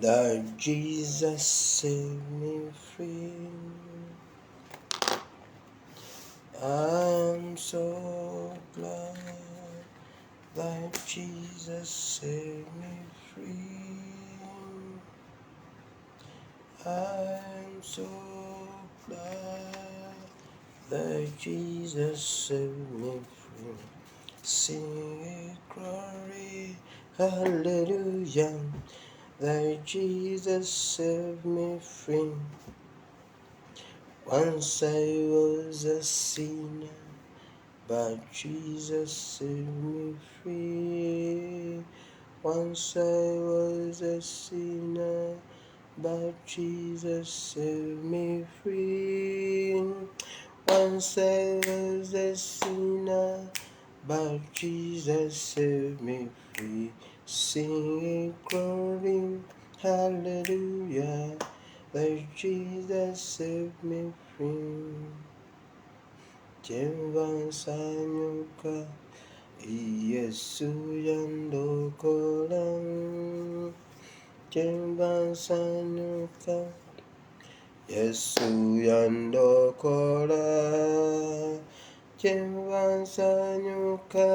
That Jesus set me free. I'm so glad that Jesus set me free. I'm so glad that Jesus set me free. Sing glory, hallelujah, that Jesus set me free. Once I was a sinner, but Jesus set me free. Once I was a sinner, but Jesus set me free. Once I was a sinner, but Jesus set me free. Sing glory, hallelujah, that Jesus set me free. Jemva nsanyuka, Yesu yandokola. Jemva nsanyuka, Yesu yandokola. Jemva nsanyuka,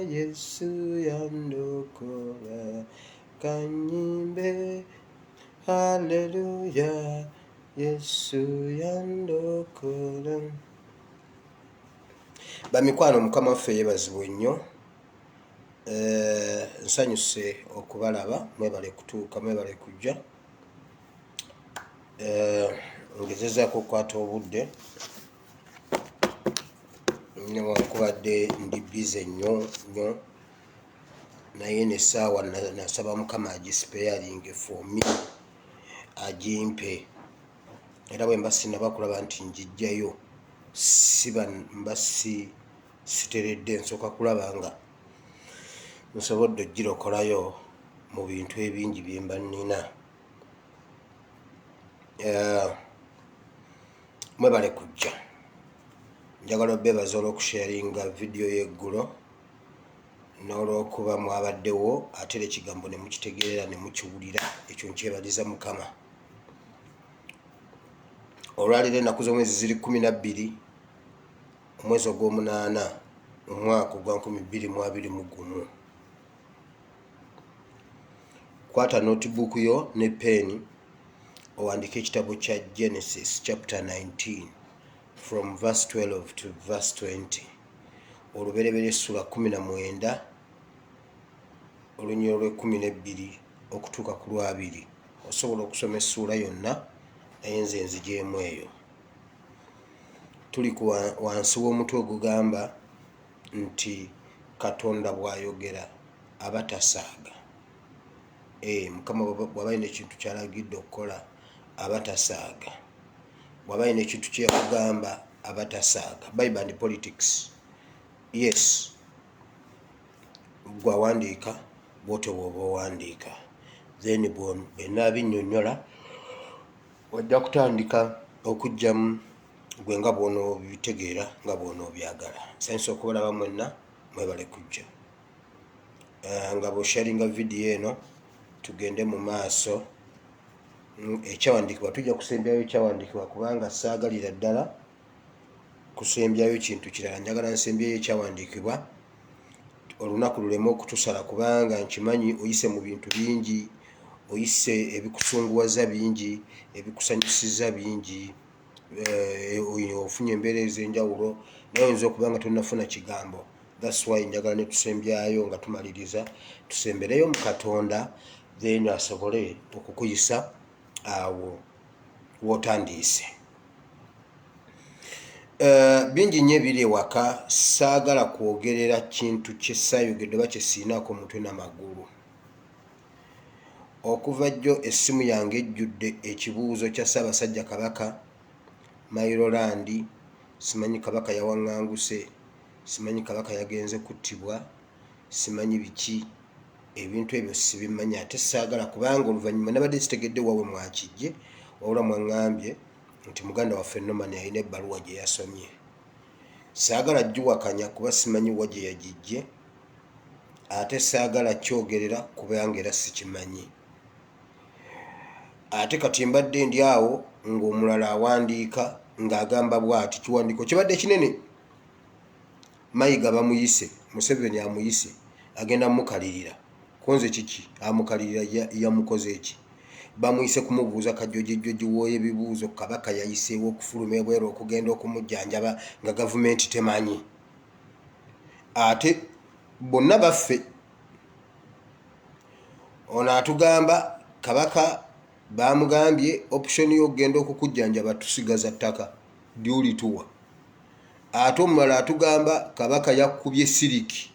Yesu yandokola. Kanyimbe, hallelujah, Yesu yandokola. Bamikwano Mukama waffe yeebazibwe nnyo. Nsanyuse okubalaba, mwebale kutuuka, mwebale kujja. Ngezezaako okukwata obudde newankubadde ndi bize nnyo naye n'essaawa nasaba Mukama agisipeyalinge for me, agimpe. Era bwe mba sinaba kulaba nti njijjayo mba siteredde, nsooka kulaba nga nsobodde ogirokolayo mu bintu ebingi bye mba nnina. Mwebale kujja. Njagala obeebaza olw'okusharinga vidiyo y'eggulo n'olw'okuba mwabaddewo ate era ekigambo ne mukitegeerera ne mukiwulira. Ekyo nkyebaliza Mukama. Olwaleero ennaku z'omwezi ziri 12 omwezi ogw'omunaana omwaka ogwa 2021. Kwata notebook yo ne pen owandiike ekitabo kya Genesis chapter 19 from verse 12 to verse 20. Olubereberye essula 19 olunyiro lwe12 okutuuka ku lwabiri. Osobola okusoma essuula yonna naye nze nzigyemu eyo. Tuli wansi w'omutwe ogugamba nti Katonda bw'ayogera abatasaaga. Mukama bw'aba alina ekintu ky'alagidde okukola abatasaaga. Bw'aba alina ekintu kye yakugamba abatasaaga. Bible and politics. Yes. Gwawandiika bw'otyo bw'oba owandiika. Then bw'ennaabinnyonnyola ojja kutandika okuggyamu gwe nga bw'onoobitegeera nga bw'onoobyagala. Nsanyusa okubalaba mwenna, mwebale kujja. Nga bw'osharinga vidiyo eno tugende mu maaso. Ekyawandiikibwa tujja kusembyayo ekyawandiikibwa kubanga saagalira ddala kusembyayo kintu kirala. Njagala nsembyeyo ekyawandiikibwa olunaku luleme okutusala kubanga nkimanyi oyise mu bintu bingi, oyise ebikusunguwaza bingi, ebikusanyusiza bingi, ofunye embeera ez'enjawulo naye oyinza okuba nga tonnafuna kigambo. That's why njagala ne tusembyayo nga tumaliriza tusembereyo mu Katonda then asobole okukuyisa awo w'otandiise. Bingi nnyo ebiri ewaka, saagala kwogerera kintu kye saayogedde oba kye siinaako mutwe n'amagulu. okuva jjo essimu yange ejjudde ekibuuzo kya Ssaabasajja Kabaka Mayiroland. Simanyi Kabaka yawaŋŋanguse, simanyi Kabaka yagenze kuttibwa, simanyi biki. Ebintu ebyo sibimanyi ate saagala, kubanga oluvannyuma nabadde sitegedde wawe mwakijje, wabula mwaŋŋambye nti muganda waffe Norman alina ebbaluwa gye yasomye. Saagala giwakanya kuba simanyi wa gye yagijje, ate saagala kyogerera kubanga era sikimanyi. Ate kati mbadde ndi awo ng'omulala awandiika ng'agamba bw'ati, kiwandiiko kibadde kinene. Mayiga bamuyise, Museveni amuyise, agenda mukalirira. Konze kiki amukalirira yamukoze eki? Bamuyise kumubuuza kajjoji w'oyo ebibuuzo Kabaka yayiseewo okufuluma ebweru okugenda okumujjanjaba nga gavumenti temanyi. Ate bonna baffe. Ono atugamba Kabaka bamugambye option y'okugenda okukujjanjaba tusigaza ttaka ly'olituwa. Ate omulala atugamba Kabaka yakubye siriki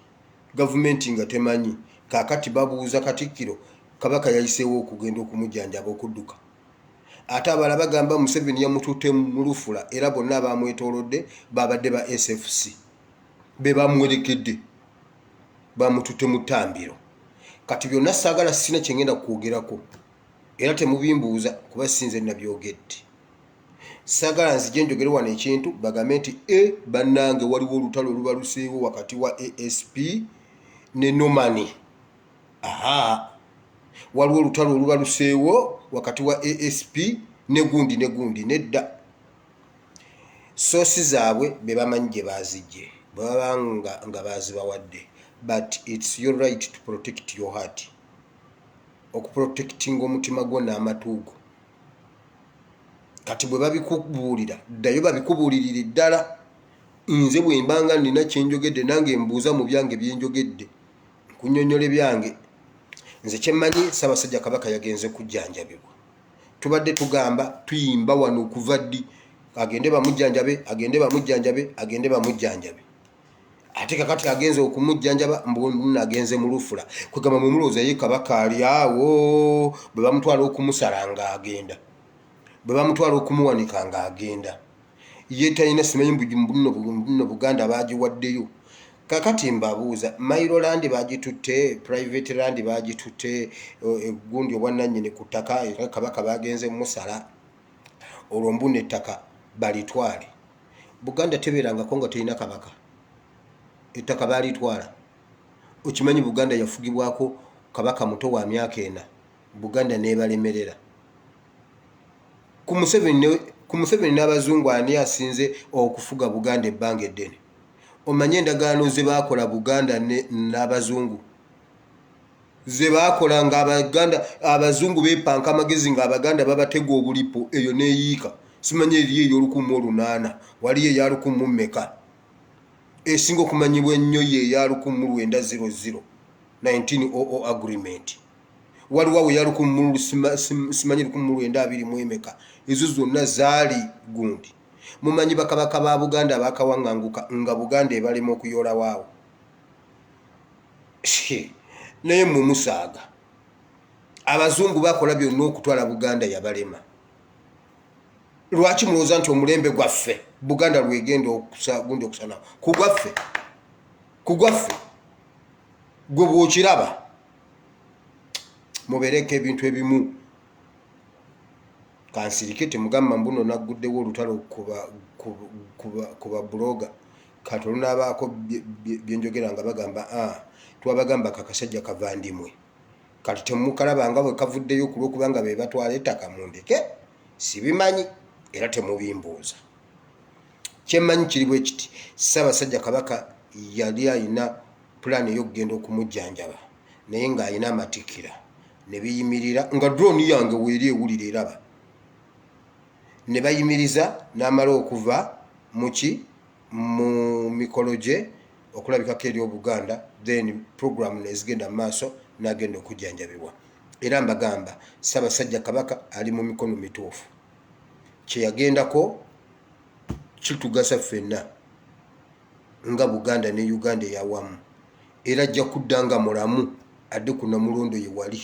gavumenti nga temanyi. Kaakati babuuza Katikkiro Kabaka yayiseewo okugenda okumujjanjaba okudduka. Ate abalala bagamba Museveni yamututte mu lufula era bonna abamwetoolodde babadde ba SFC be bamuwerekedde bamututte mu ttambiro. Kati byonna saagala sina kye ngenda kwogerako era temubimbuuza kuba sinze nabyogedde. Saagala nzije njogere wano ekintu bagambe nti bannange waliwo olutalo oluba luseewo wakati wa ASP ne Norman. Waliwo olutalo oluba luseewo wakati wa ASP ne gundi nedda. Soosi zaabwe be bamanyi gye baazijje baba nga baazibawadde. But it's your right to protect your heart. Okuprotectinga omutima gwo n'amatuugo. Kati bwe babikubuulira ddayo babikubuulirire ddala. Nze bwe mbanga nina kye njogedde nange mbuuza mu byange bye njogedde nkunnyonnyola byange. Nze kye mmanyi Ssaabasajja Kabaka yagenze kujjanjabibwa. Tubadde tugamba tuyimba wano okuva ddi agende bamujjanjabe. Ate kakati agenze okumujjanjaba mbona agenze mu lufula. Kwegamba mwe mulowooza ye Kabaka ali awo bwe bamutwala okumusala ng'agenda, bwe bamutwala okumuwanika ng'agenda. Ye talina simanyi buno Buganda baagiwaddeyo. Kakati mbabuuza Mayiroland baagitutte, private land baagitutte, egundi obwannannyini ku ttaka Kabaka bagenze musala, olwo mbuno ettaka balitwale. Buganda tebeerangako nga terina Kabaka. Ettaka baalitwala. Okimanyi Buganda yafugibwako Kabaka muto wa myaka 4. Buganda neebalemerera. Ku Museveni n'Abazungu ani asinze okufuga Buganda ebbanga eddene? Omanye endagaano ze baakola Buganda n'Abazungu, ze baakola Abazungu beepanka amagezi ng'Abaganda babatega obulipo, eyo neeyiika. Simanyi eriyo ey'olukumu 8 waliyo eya 1000 mmeka. Esinga okumanyibwa ennyo ye eya 1900 1900 agreement. Waliwo awo eya 1000 simanyi 1920 mmeka. Ezo zonna zaali gundi. Mumanyi bakabaka ba Buganda baakawaŋŋanguka nga Buganda ebalema okuyoola waawo. Naye mmwe musaaga. Abazungu bakola byonna okutwala Buganda yabalema. Lwaki mulowooza nti omulembe gwaffe Buganda lwegenda gundi okusana? Ku gwaffe gwe bw'okiraba mubeereko ebintu ebimu. Kansirike temugamba mbuno nagguddewo olutalo kuba buloga. Kati olunaabaako byenjogera nga bagamba twabagamba kakasajja kavandimwe. Kati temukalaba nga bwe kavuddeyo ku lw'okubanga be batwala ettaka mundeke. Sibimanyi era temubimbuuza. Kyemmanyi kiri bwe kiti Ssaabasajja Kabaka yali alina pulaani ey'okugenda okumujjanjaba naye ng'alina amatikkira ne biyimirira nga drone yange weeri ewulira eraba. Ne bayimiriza n'amala okuva mu mikolo gye okulabikako eri Obuganda, then program nezigenda mu maaso n'agenda okujjanjabibwa. Era mbagamba Ssaabasajja Kabaka ali mu mikono mituufu. Kye yagendako kitugasa ffenna nga Buganda ne Uganda eyawamu. Era ajja kudda nga mulamu adde ku Namulondo ye wali.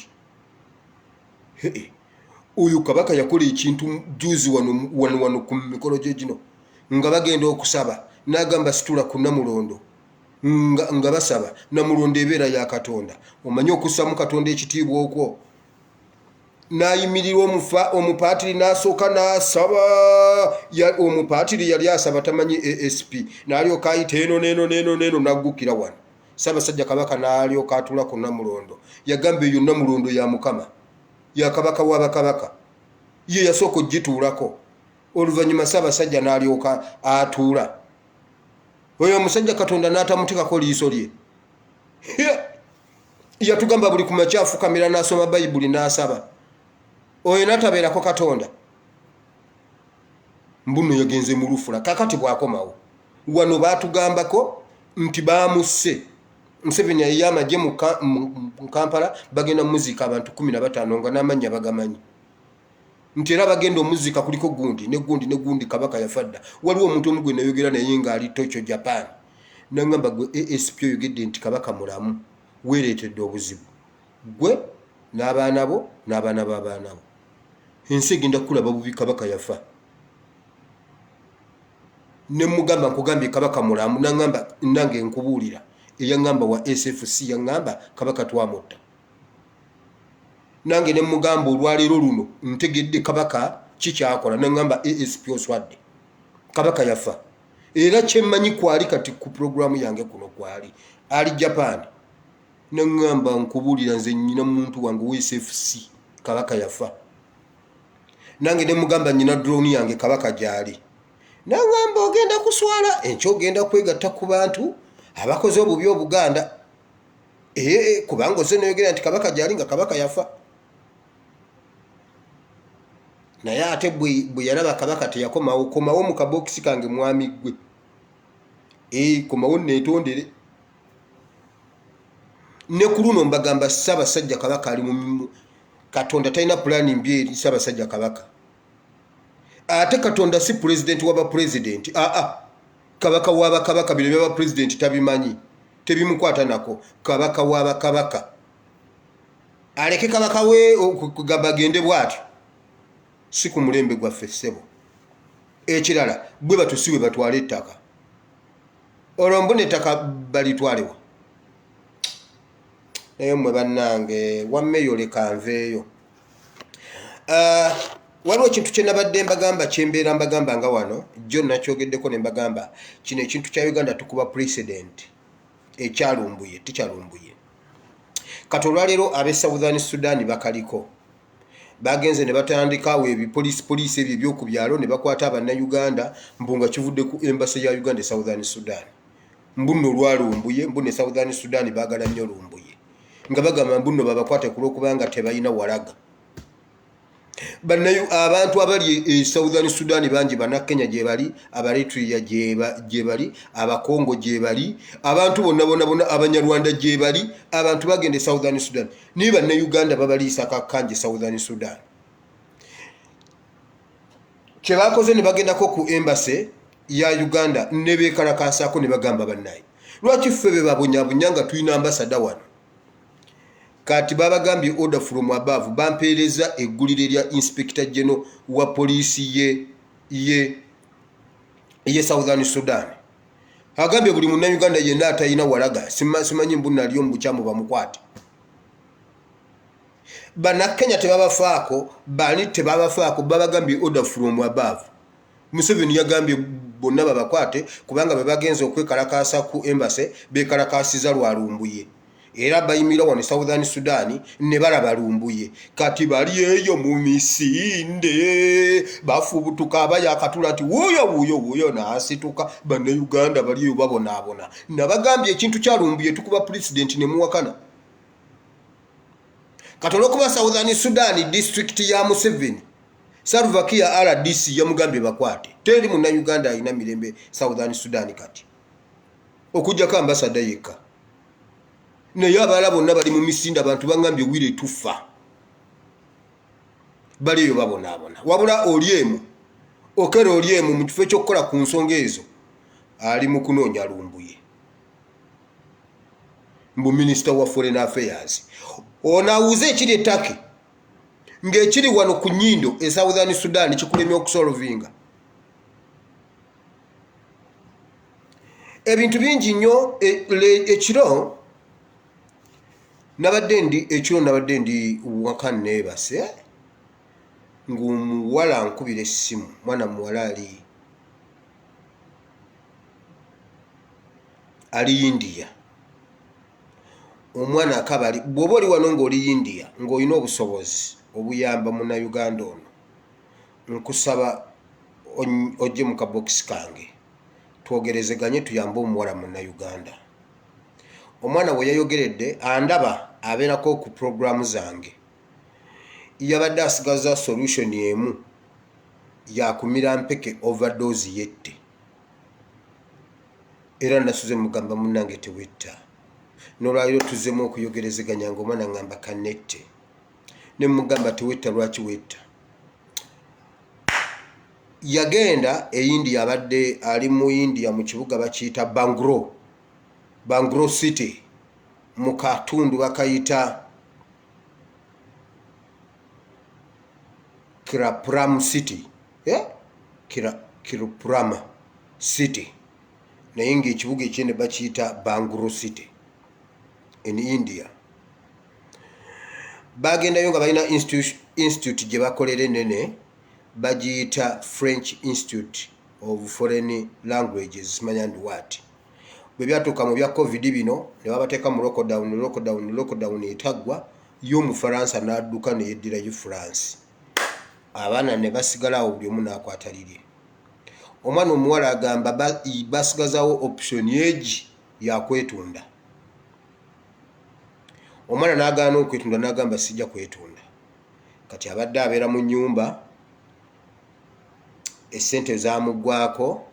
Oyo kabaka yakola ekintu juzi wano ku mikolo gye gino nga bagenda okusaba n'agamba situla ku Namulondo nga basaba Namulondo ebeera ya Katonda. Omanyi okussamu Katonda ekitiibwa okwo. N'ayimirira omupaatiri n'asooka n'asaba. Omupaatiri yali asaba tamanyi ASP n'alyoka ayita eno n'eno n'aggukira wano. Ssaabasajja Kabaka n'alyoka atula ku Namulondo. Yagamba eyo Namulondo ya Mukama, ya Kabaka w'abakabaka, ye yasooka ogituulako. Oluvannyuma Ssaabasajja n'alyoka atuula. Oyo omusajja Katonda n'atamutekako liiso lye. Yatugamba buli ku makya afukamira n'asoma Bayibuli n'asaba. Oyo n'atabeerako Katonda. Mbuno yagenze mu lufula. Kakati bwakomawo wano baatugambako nti baamusse. Museveni yali amagye mu Kampala bagenda muzika abantu 15 nga n'amannya bagamanyi. Nti era bagenda omuzika kuliko gundi Kabaka yafadda. Waliwo omuntu omu gwe nayogera naye ng'ali Tokyo Japan. N'angamba gwe ASP oyogedde nti Kabaka mulamu weereetedde obuzibu. Gwe n'abaana bo n'abaana b'abaana bo. Ensi egenda kulaba bubi Kabaka yafa. Ne mugamba nkugambye Kabaka mulamu n'angamba nange nkubuulira. Eyangamba wa SFC yangamba Kabaka twamutta. Nange ne mugamba olwaleero luno ntegedde Kabaka kikyakola n'angamba ASP oswadde. Kabaka yafa. Era kyemmanyi kwali kati ku programu yange kuno kwali ali Japan. N'angamba nkubuulira nze nnyina muntu wange wa SFC Kabaka yafa. Nange ne mugamba nnyina drone yange Kabaka gyali. N'angamba ogenda kuswala enkyo ogenda kwegatta ku bantu abakoze obubi Obuganda. Kubanga ose noyogera nti Kabaka gyali nga Kabaka yafa. Naye ate bwe yalaba Kabaka teyakomawo mu kabokisi kange mwami gwe. Komawo neetondere. Ne ku luno mbagamba Ssaabasajja Kabaka ali mu Katonda talina pulaani mbi eri Ssaabasajja Kabaka. Ate Katonda si pulezidenti w'abapulezidenti. Kabaka w'abakabaka bino by'abapulezidenti tabimanyi. Tebimukwata nako. Kabaka w'abakabaka. Aleke Kabaka we okugamba agende bw'atyo. Si ku mulembe gwaffe ssebo. Ekirala bwe batusiwe batwale ettaka. Olwo mbona ettaka balitwalewa. Naye mmwe bannange wammeyo leka nveeyo. Waliwo ekintu kye nabadde mbagamba kyembeera mbagamba nga wano jjo nakyogeddeko ne mbagamba kino ekintu kya Uganda tukuba precedent ekyalumbuye tikyalumbuye. Kati olwaleero ab'e Southern Sudan bakaliko bagenze ne batandikawo ebipoliisi ebyo eby'oku byalo ne bakwata Abannayuganda mbunga kivudde ku embassy ya Uganda e Southern Sudan. Mbuno olwalumbuye mbuno e Southern Sudan baagala nnyo lumbuye nga bagamba mbuno babakwate ku lw'okubanga tebalina walaga. Abantu abali e Southern Sudan bangi Bannakenya gye bali, Abaeritrea gye bali, Abakongo gye bali, abantu bonna Abanyarwanda gye bali, abantu bagenda e Southern Sudan. Ni Bannayuganda babaliisa kakanje Southern Sudan. Kye bakoze ne bagendako ku embassy ya Uganda ne beekalakaasako ne bagamba bannaye. Lwaki ffe be babonyabonya nga tulina ambasada wano? Kati babagambye order from above bampeereza eggulire lya Inspector General wa poliisi ye Southern Sudan. Agambye buli Munnayuganda yenna atalina walaga simanyi mbuna aliyo mu bukyamu bamukwate. Bannakenya tebabafaako, bani tebabafaako, babagambye order from above. Museveni yagambye bonna babakwate kubanga be bagenze okwekalakaasa ku embassy beekalakaasiza lwalumbuye. Era bayimira wano Southern Sudan ne balaba lumbuye. Kati bali eyo mu misinde bafubutuka abayakatula nti wuyo n'asituka. Bannayuganda bali eyo babonaabona. Nabagambye ekintu kyalumbuye tukuba president ne muwakana. Kati olw'okuba Southern Sudan district ya Museveni, Salva Kiir RDC yamugambye bakwate. Teri Munnayuganda alina mirembe Southern Sudan kati. Okujjako ambasada yekka. Naye abalala bonna bali mu misinde abantu bangambye wire tufa. Bali eyo babonaabona. Wabula Olyemu, Okere Olyemu mu kifo ky'okukola ku nsonga ezo ali mu kunoonya lumbuye. Mbu Minister wa Foreign Affairs. Ono awuze ekiri ettake. ng'ekiri wano ku nnyindo e Southern Sudan kikulemye okusolvinga. Ebintu bingi nnyo. Ekiro nabadde ndi waka neebase ng'omuwala ankubira essimu, mwana muwala ali India. Omwana akabali bw'oba oli wano ng'oli India ng'olina obusobozi obuyamba munnayuganda ono, nkusaba ojje mu kabokisi kange twogerezeganye tuyambe omuwala munnayuganda. Omwana we yayogeredde andaba abeerako ku programu zange, yabadde asigaza solution emu yakumira mpeke overdose yette, era nasuze mugamba munnange tewetta. Nolwaliro tuzzemu okuyogerezeganya ng'omwana ngamba kanette, ne mugamba tewetta. Lwaki wetta? Yagenda e India, abadde ali mu India mu kibuga bakiyita Bangalore City, mu katundu bakayita Kirapuram City, Kirupurama City, naye ng'ekibuga ekyene bakiyita Bangalore City in India. Bagendayo nga balina institute gye bakolera enene bagiyita French Institute of Foreign Languages, manya ndi what. Bwe byatuuka mu bya COVID bino ne babateeka mu lockdown etaggwa, y'Omufaransa n'adduka ne yeddirayo France. Abaana ne basigalawo buli omu n'akwata lirye. Omwana omuwala agamba basigazawo option egi yakwetunda. Omwana n'agaana okwetunda, n'agamba sijja kwetunda. Kati abadde abeera mu nnyumba, essente zaamugwako,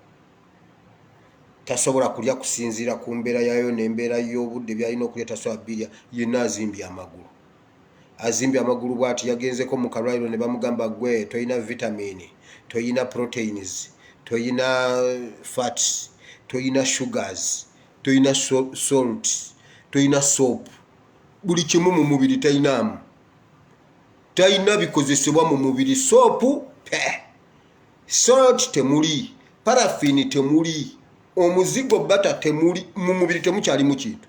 tasobola kulya kusinziira ku mbeera yayo n'embeera y'obudde byalina okulya, tasobola birya, yenna azimbye amagulu. Azimbye amagulu bw'ati, yagenzeko mu kalwaliro ne bamugamba gwe toyina vitamini, toyina proteins, toyina fats, toyina sugars, toyina salt, toyina soap. Buli kimu mu mubiri tayinaamu. Tayina bikozesebwa mu mubiri. Soap salt temuli, paraffin temuli, omuzigo bata temuli, mu mubiri temukyalimu kintu.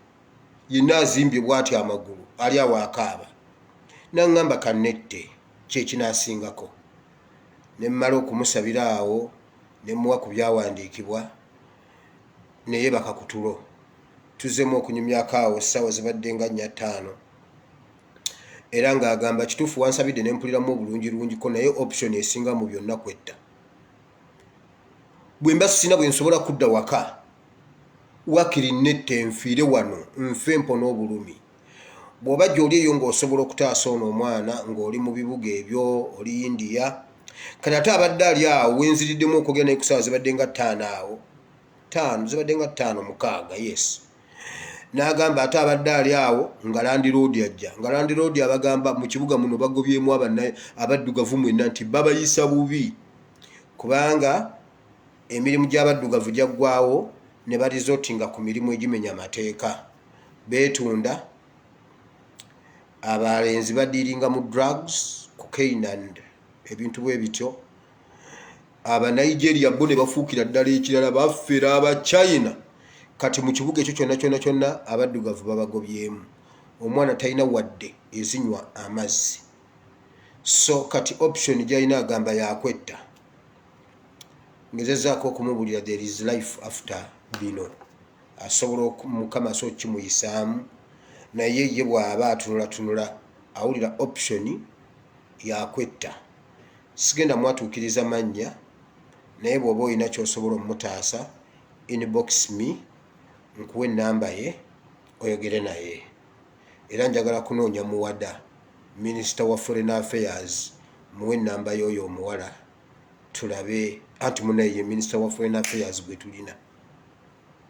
Yenna azimbye bw'ati amagulu, ali awo akaaba. N'angamba kanette kyekinasingako. Ne mmala okumusabira awo ne muwa ku byawandiikibwa ne yeebaka ku tulo. Tuzzemu okunyumyako awo essaawa zibadde nga 4:05. Era ng'agamba kituufu wansabidde ne mpuliramu obulungirungiko, naye option esinga mu byonna kwetta. Bwe mba sina bwe nsobola kudda waka, wakiri nette nfiire wano, nfe mpona obulumi. Bw'oba gy'oli eyo ng'osobola okutaasa ono omwana ng'oli mu bibuga ebyo, oli India. Kati ate abadde ali awo wenziriddemu okwogera naye ku ssaawa zibadde nga 5 awo. 5 zibadde nga 5 6, yes. N'agamba ate abadde ali awo nga Land Road ajja. Nga Land Road abagamba mu kibuga muno bagobyemu abaddugavu mwenna nti babayisa bubi. Kubanga emirimu gy'abaddugavu gyaggwawo ne barizotinga ku mirimu egimenya amateeka. Beetunda, abalenzi badiiringa mu drugs, cocaine and ebintu bwe bityo. Abanigeria bo ne bafuukira ddala ekirala, baffera aba China. Kati mu kibuga ekyo kyonna abaddugavu babagobyemu. Omwana talina wadde ezinywa amazzi. So kati option gy'alina agamba yakwetta. Ngezezaako okumubulira there is life after bino. Asobola Mukama so kimuyisaamu, naye ye bw'aba atunulatunula awulira option yakwetta. Sigenda mwatuukiriza mannya, naye bw'oba olina ky'osobola omutaasa, inbox me, nkuwe ennamba ye oyogere naye. Era njagala kunoonya muwada Minister wa Foreign Affairs, muwe ennamba y'oyo omuwala tulabe anti munaye Minister wa Foreign Affairs gwe tulina.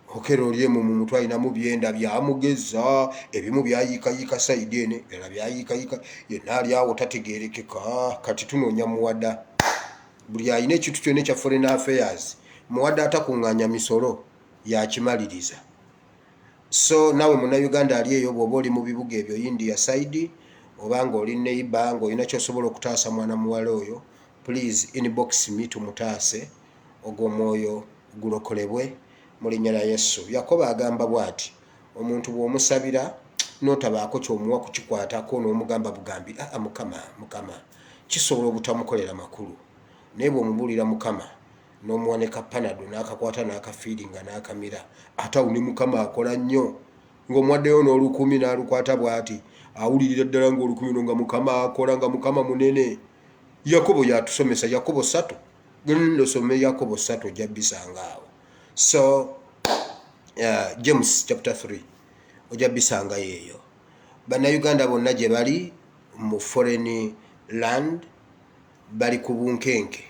Okera olyemu mu mutwe alinamu byenda byamugeza, ebimu byayiikayiika sayidi ene, ebirala byayiikayiika, yenna ali awo tategeerekeka. Kati tunoonya muwada. Buli alina ekintu kyonna ekya Foreign Affairs, muwada atakuŋŋaanya misolo yakimaliriza. So nawe munnayuganda ali eyo bw'oba oli mu bibuga ebyo India side, obanga oli neighbor nga olina kyosobola okutaasa mwana muwala oyo, please inbox me tumutaase ogw'omwoyo gulokolebwe mu linnya lya Yesu. Yakobo agamba bw'ati, omuntu bw'omusabira n'otabaako ky'omuwa kukikwatako n'omugamba bugambi, mukama kisobola obutamukolera makulu, naye bw'omubuulira mukama n'omuwa ne kapanado n'akakwata n'akafiiringa n'akamira, ate awo ne mukama akola nnyo, ng'omuwaddeyo n'olukumi n'alukwata bw'ati, awulirira ddala ng'olukumi nga mukama akola, nga mukama munene. Yakobo yatusomesa, Yakobo 3, genda osome Yakobo 3 ojja bisanga awo. So James chapter 3 ojja bisanga yeeyo. Bannayuganda bonna gye bali mu foreign land bali ku bunkenke,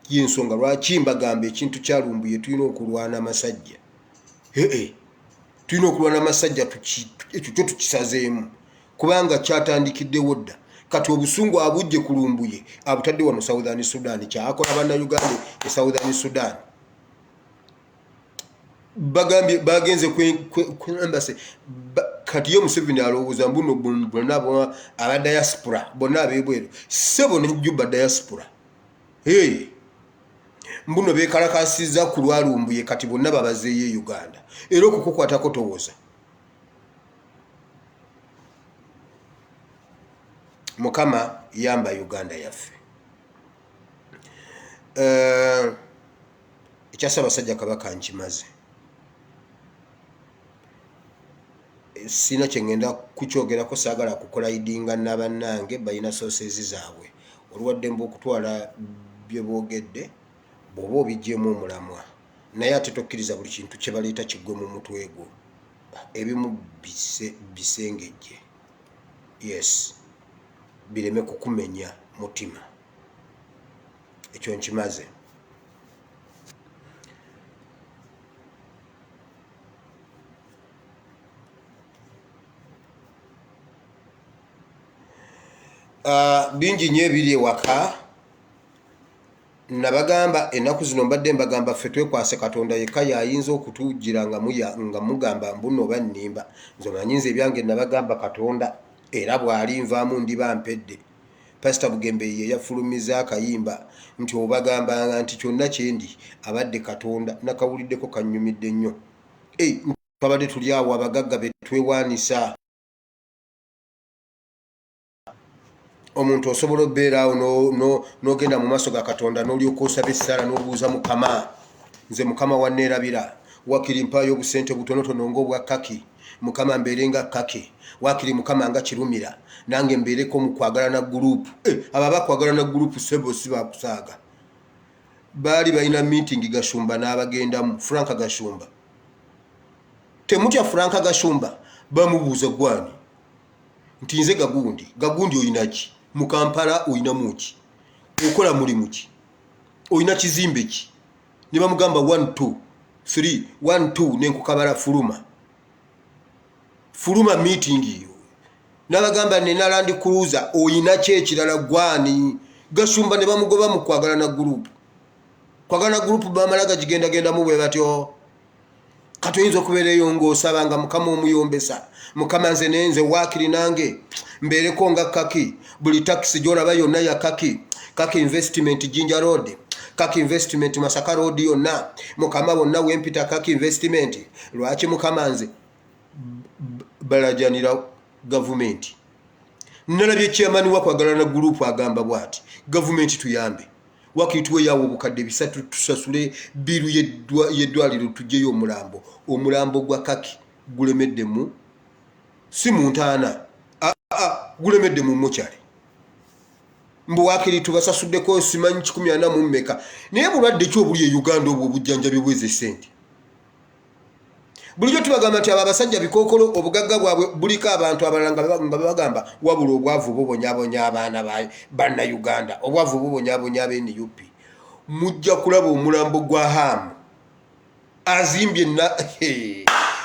y'ensonga lwaki mbagamba ekintu kyalumbuye tulina okulwana amasajja. Tulina okulwana amasajja, ekyo kyo tukisazeemu kubanga kyatandikiddewo dda. Kati obusungu abujje kulumbuye abutadde wano Southern Sudan, kyakola bannayuganda e Southern Sudan. Bagenze kwembase kati yo Museveni alowooza mbuno bonna aba diaspora bonna abebweru sebo ne Juba diaspora mbuno bekalakasiza ku lwalumbuye kati bonna babazeeyo Uganda, era okukukwatako towooza. Mukama yamba Uganda yaffe. Ekyasaba Ssaabasajja Kabaka nkimaze. Sina kyengenda kukyogerako, saagala kukola idinga n'abannange balina sources zaabwe. Olwadde mbu okutwala bye boogedde bw'oba obiggyemu omulamwa, naye ate tokkiriza buli kintu kye baleeta kiggwe mu mutwe gwo. Ebimu bisengejje, yes, bireme kukumenya mutima. Ekyo nkimaze. Bingi nnyo ebiri ewaka. Nabagamba ennaku zino mbadde mbagamba ffe twekwase Katonda yekka y'ayinza okutuugira nga mugamba mbuno oba nnimba. Nze manyi nze ebyange nabagamba Katonda era bw'alinvaamu ndiba mpedde. Pastor Bugembe ye yafulumiza akayimba nti obagambanga nti kyonna kyendi abadde Katonda, nakawuliddeko kannyumidde nnyo. Twabadde tuli awo abagagga be twewaanisa. Omuntu osobola obbeera awo n'ogenda mu maaso ga Katonda n'olyoka osaba essaala n'obuuza Mukama, nze Mukama wanneerabira, wakiri mpaayo obusente butonotono ng'obwa kaki, Mukama mbeere nga kaki, wakiri Mukama nga kirumira, nange mbeereko mu kwagalana gurupu. Abo bakwagalana gurupu sebo si bakusaaga. Baali balina meeting Gashumba n'abagendamu, Frank Gashumba. Temutya Frank Gashumba, bamubuuza gwani nti nze Gagundi oyina ki? Mu Kampala oyina muki? Okola mulimu ki? Oyina kizimbe ki? Ne bamugamba 1 2 3 1 2 nenkukabala Fuluma meeting iyo. Nabagamba nina Land Cruiser oyina ki ekirala gwani? Gashumba ne bamugoba mu kwagalana group. Kwagalana group bamalaga genda mu bwe batyo. Kati oyinza okubeerayo ng'osaba nga Mukama omuyombesa, Mukama nze wakiri nange mbeereko nga kaki, buli taxi gy'olaba yonna ya kaki investment Jinja Road, kaki investment Masaka Road yonna, Mukama bonna wempita kaki investment. Lwaki Mukama nze balajanira gavumenti? Nalabye chairman wa kwagalana group agamba bwati, gavumenti tuyambe, wakiri tuwe yawo obukadde 3 tusasule biru yeddwaliro tujjeyo omulambo gwa kaki gulemedde mu si muntaana gulemedde mu mochari. Mbu wakiri tubasasuddeko simanyi 140 mu mmeka, naye bulwadde ki obuli e Uganda obwo obujjanjabi bweze sente? Bulijjo tubagamba nti abasajja bikookolo obugagga bwabwe buliko abantu abalala nga bagamba wabula obwavu bubonyabonya abaana banna Uganda, obwavu bubonyabonya ab'NUP. Mujja kulaba omulambo gwa Hamu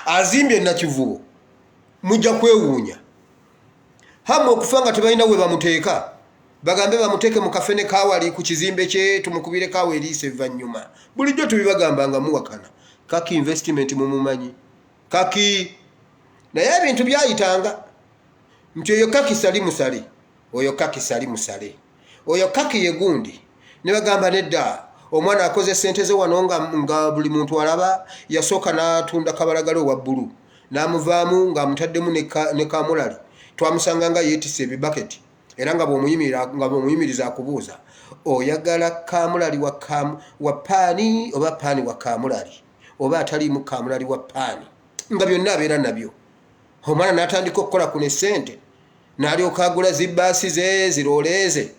azimbye Nakivubo, mujja kwewuunya. Hamu okufa nga tebalina we bamuteeka, bagambe bamuteeke mu kafene kawali ku kizimbe kye tumukubire kawe eriise evvannyuma. Bulijjo tubibagambanga muwakana. Kaki investment mumumanyi, kaki naye ebintu byayitanga. nti oyo kaki sali musale oyo kaki sali musale oyo kaki yegundi ne bagamba nedda omwana akoze sente ze wano nga buli muntu alaba yasooka n'atunda kabalagalo wa bbulu n'amuvaamu ng'amutaddemu ne kamulali twamusanga nga yeetisse ebibaketi era nga bw'omuyimiriza akubuuza oyagala kamulali wa paani oba paani wa kamulali oba ataliimu kamulali wa paani nga byonna abeera nabyo omwana n'atandika okukola ku ne ssente n'alyoka agula zibbaasi ze ziroleeze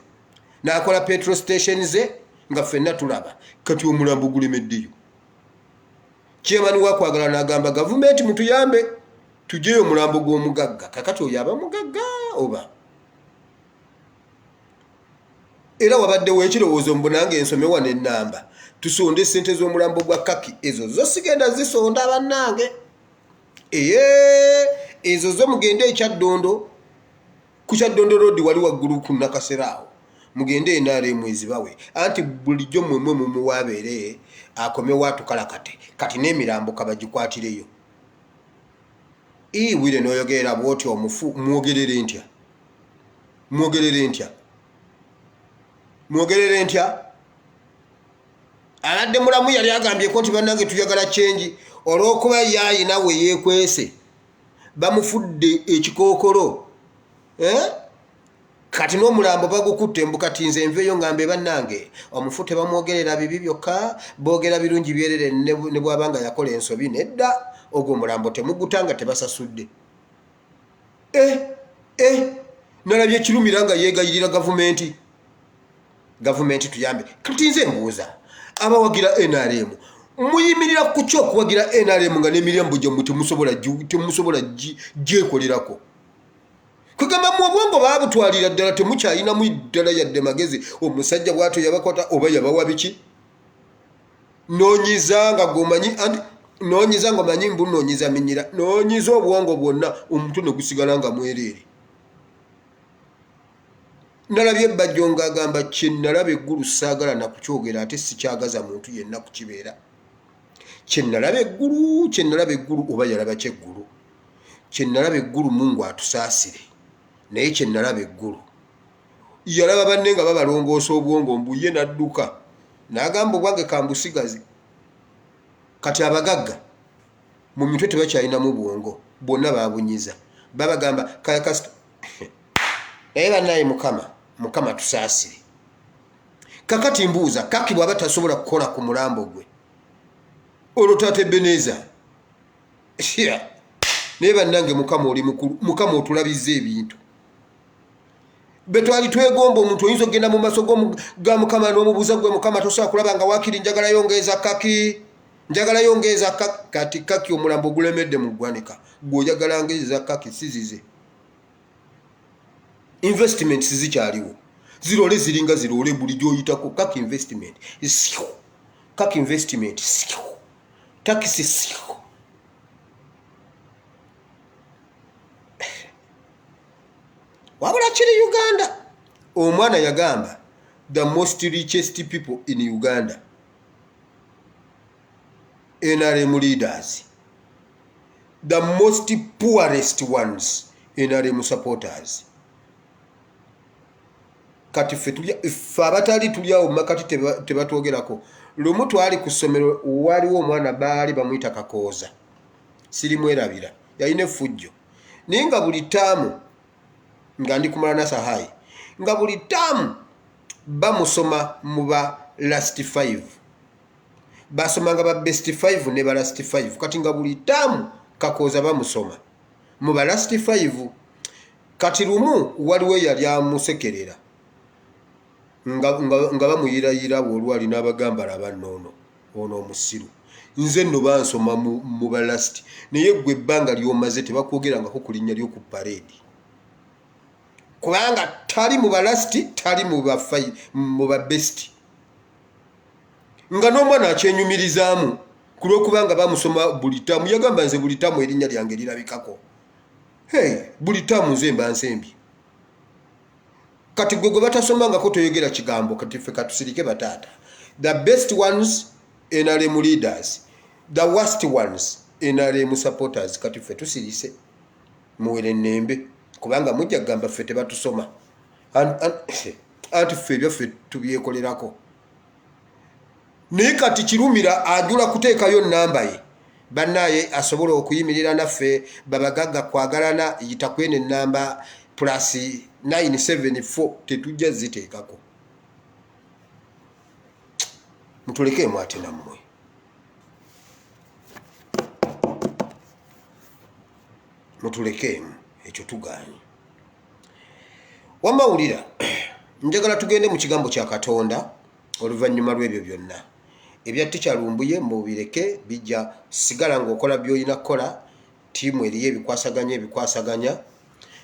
n'akola petrol station ze nga ffenna tulaba kati omulambo gulemeddeyo kyemani wakwagala n'agamba gavumenti mutuyambe tujeyo omulambo gw'omugagga kakati oyo aba mugagga oba era wabaddewo ekirowoozo mbunange ensome wano ennamba tusonde essente z'omulambo gwa kaki ezo zo sigenda zisonda bannange ezo zo mugende ekyaddondo ku kyaddondo road wali waggulu ku nakaseraawo mugende NRM ezibawe anti bulijjo mwemwe mumuwabeere akomewo atukalakate kati n'emirambo kabagikwatireyo wire n'oyogerera bwoti omufu mwogerere ntya abadde mulamu yali agambyeko nti bannange tuyagala kyenji olw'okuba yaayina we yeekwese bamufudde ekikookolo kati n'omulambo bagukutte mbukati nze nveeyo ngambe bannange omufu tebamwogerera bibi byokka boogera birungi byerere ne bw'abanga yakola ensobi nedda ogwo omulambo temugutanga tebasasudde nalabye ekirumira nga yeegayirira gavumenti tuyambe kati nze mbuuza abawagira NRM muyimirira ku kyo okuwagira NRM nga n'emirambo gyammwe temusobola gyekolerako kugamba mu obwongo baabutwalira ddala temukyayinamu ddala yadde magezi omusajja bw'atyo yabakwata oba yabawa biki noonyiza nga omanyi mbunoonyiza minyira noonyiza obwongo bwonna omuntu ne gusigala nga mwereere nalabye ebbajjo ng'agamba kyennalaba eggulu saagala nakukyogera ate sikyagaza muntu yenna kukibeera kyennalaba eggulu oba yalaba kyeggulu kyennalaba eggulu Mungu atusaasire naye kyennalaba eggulu yalaba banne nga babalongoosa obwongo mbuye n'adduka n'agamba obwange kambusigaze kati abagagga mu mitwe tebakyalinamu bwongo bwonna babunyiza babagamba kayakasita naye bannaye mukama tusaasire kakati mbuuza kaki bw'aba tasobola kukola ku mulambo gwe olwo taata Ebeneza naye bannange mukama oli mukulu mukama otulabizza ebintu betwali twegomba omuntu oyinza okgenda mu maaso ga mukama n'omubuuza gwe mukama tosobola kulaba nga waakiri njagala yongeeza kati kaki omulambo gulemedde mu ggwanika gw'oyagala ngeeza kaki sizize investments zikyaliwo zirole ziringa zirole buli gy'oyitako kaki investment takisi wabula kiri Uganda omwana yagamba the most richest people in Uganda NRM leaders, the most poorest ones NRM supporters. Kati ffe abatali tulyawo makati tebatwogerako lumu twali ku ssomero waliwo omwana baali bamuyita Kakooza sirimwerabira yalina effujjo naye nga buli taamu nga ndi kumala nasahayi nga buli taamu bamusoma mu ba last 5 basomanga ba best 5 ne ba last 5 kati nga buli taamu Kakooza bamusoma mu ba last 5 kati lumu waliwo yali amusekerera nga bamuyirayira olwali n'abagamba laba nnono ono omusiru nze nno bansoma mu balasti naye gwe ebbanga ly'omaze tebakwogerangako ku linnya ly'oku parade kubanga tali mu balasti tali mu babesti nga n'omwana akyenyumirizaamu ku lw'okubanga bamusoma buli ttaamu yagamba nze buli ttaamu erinnya lyange lirabikako buli ttaamu nze mba nsembye kati gwe batasomangako toyogera kigambo kati ffe katusirike bataata the best ones NRM leaders, the worst ones NRM supporters kati ffe tusirise muwere nnembe kubanga mujja kugamba ffe tebatusoma anti ffe ebyaffe tubyekolerako naye kati kirumira ajula kuteekayo namba ye bannaye asobola okuyimirira naffe babagagga kwagalana yita kwene namba plus 974 tetujja ziteekako mutulekemu ate nammwe mutulekemu ekyo tugaanye wamawulira njagala tugende mu kigambo kya Katonda oluvannyuma lw'ebyo byonna ebya tikyalumbuye mubireke bijja sigala ng'okola by'olina kukola tiimu eriyo ebikwasaganya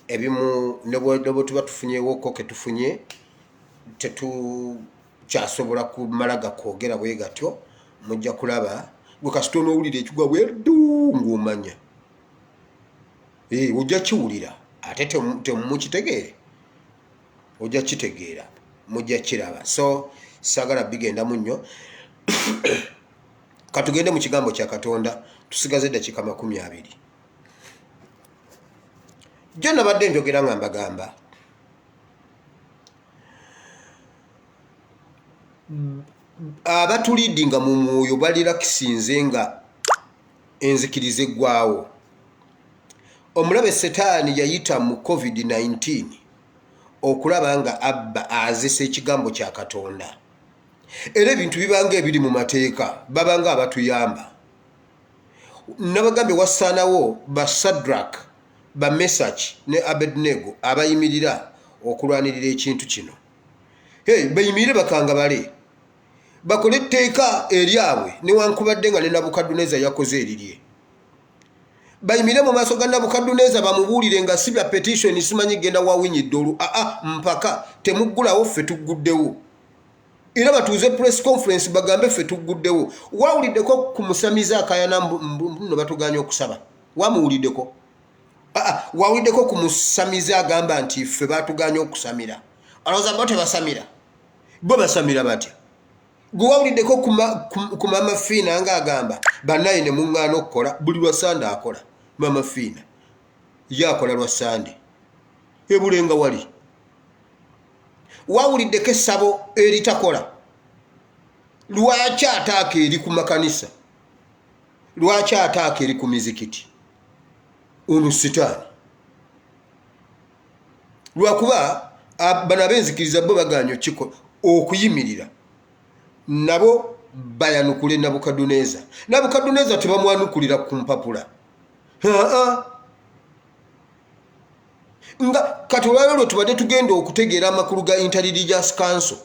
ebimu ne bwe tuba tufunyeewoko ke tufunye tetukyasobola kumala gakwogera bwe gatyo mujja kulaba gwe kasita onoowulira ekigwa bweddu ng'omanya ojja kiwulira ate temukitegeere ojja kitegeera mujja kiraba so saagala bigendamu nnyo katugende mu kigambo kya Katonda tusigaze eddakiika 20 jjo nabadde njogera nga mbagamba abatuliidinga mu mwoyo balirakisinze nga enzikiriza eggwaawo omulabe setaani yayita mu covid-19 okulaba nga abba azisa ekigambo kya Katonda era ebintu bibanga ebiri mu mateeka babanga abatuyamba nabagambye wasaanawo ba Sadrak ba Mesach ne Abednego abayimirira okulwanirira ekintu kino bayimirire bakanga bale bakole etteeka eryabwe newankubadde nga ne Nabukaduneza yakoze erirye bayimire mu maaso ga Nabukaduneza bamubuulire nga si bya petition simanyi genda wawinyidde olu mpaka temuggulawo ffe tugguddewo era batuuze press conference bagambe ffe tugguddewo wawuliddeko ku musamiza akayana no batuganya okusaba wamuwuliddeko wawuliddeko ku musamiza agamba nti ffe batuganya okusamira alowooza bo tebasamira bo basamira batya gwe wawuliddeko ku mama Fiina nga agamba bannaye ne muŋŋaana okukola buli lwa Sande akola mama Fiina ye akola lwa Sande ebulenga wali wawuliddeko essabo eritakola lwaki ataaka eri ku makanisa lwaki ataaka eri ku mizikiti ono sitaani lwakuba bano abenzikiriza bo baganya okuyimirira nabo bayanukule Nabukaduneza tebamwanukulira ku mpapula nga kati olwalero tubadde tugenda okutegeera amakulu ga Inter-Religious Council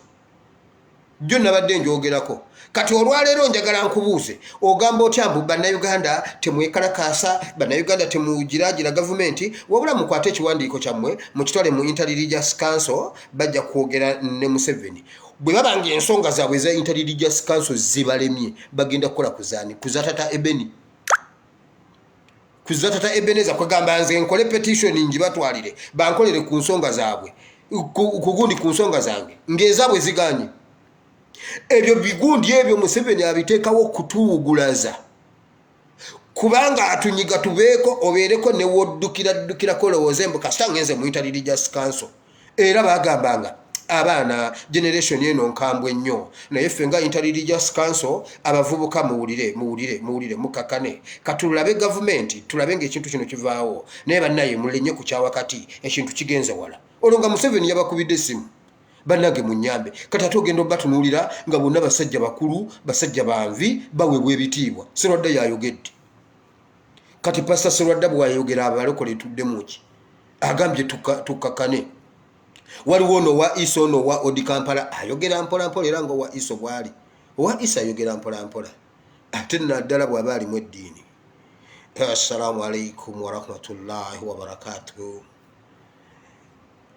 jjo nabadde njogerako kati olwalero njagala nkubuuze ogamba otya mbu bannayuganda temwekalakaasa bannayuganda temugiragira gavumenti wabula mukwate ekiwandiiko kyammwe mukitwale mu Inter-Religious Council bajja kwogera ne Museveni bwe babanga ensonga zaabwe za Inter-Religious Council zibalemye bagenda kukola kuzaani kuzatata Ebeni kuzatata Ebeneza kwegamba nze nkole petition njibatwalire bankolere ku nsonga zaabwe kugundi ku nsonga zange ng'ezaabwe ziganye ebyo bigundi ebyo Museveni abiteekawo kutuugulaza kubanga atunyiga tubeeko obeereko ne woddukira lowooze mbu kasita ngenze mu Inter-Religious Council era bagambanga abaana generation eno nkambwe nnyo naye ffe nga Inter-Religious Council abavubuka muwulire mukakane katulabe gavumenti tulabe ng'ekintu kino kivaawo naye bannaye mulenye ku kyawakati ekintu kigenze wala olwo nga Museveni yabakubidde essimu bannage munyambe kati ate ogenda obatunuulira nga bonna basajja bakulu basajja banvi baweebwa ebitiibwa Serwadda yayogedde kati Pastor Serwadda bwayogera abalokole tuddemuki agambye tukakane waliwo n'owa Iso n'owa Odi Kampala ayogera mpolampola era ng'owa Iso bwali owa Isa ayogera mpolampola ate naddala bw'aba alimu eddiini. Assalamu alaikum warahmatullahi wabarakatuh.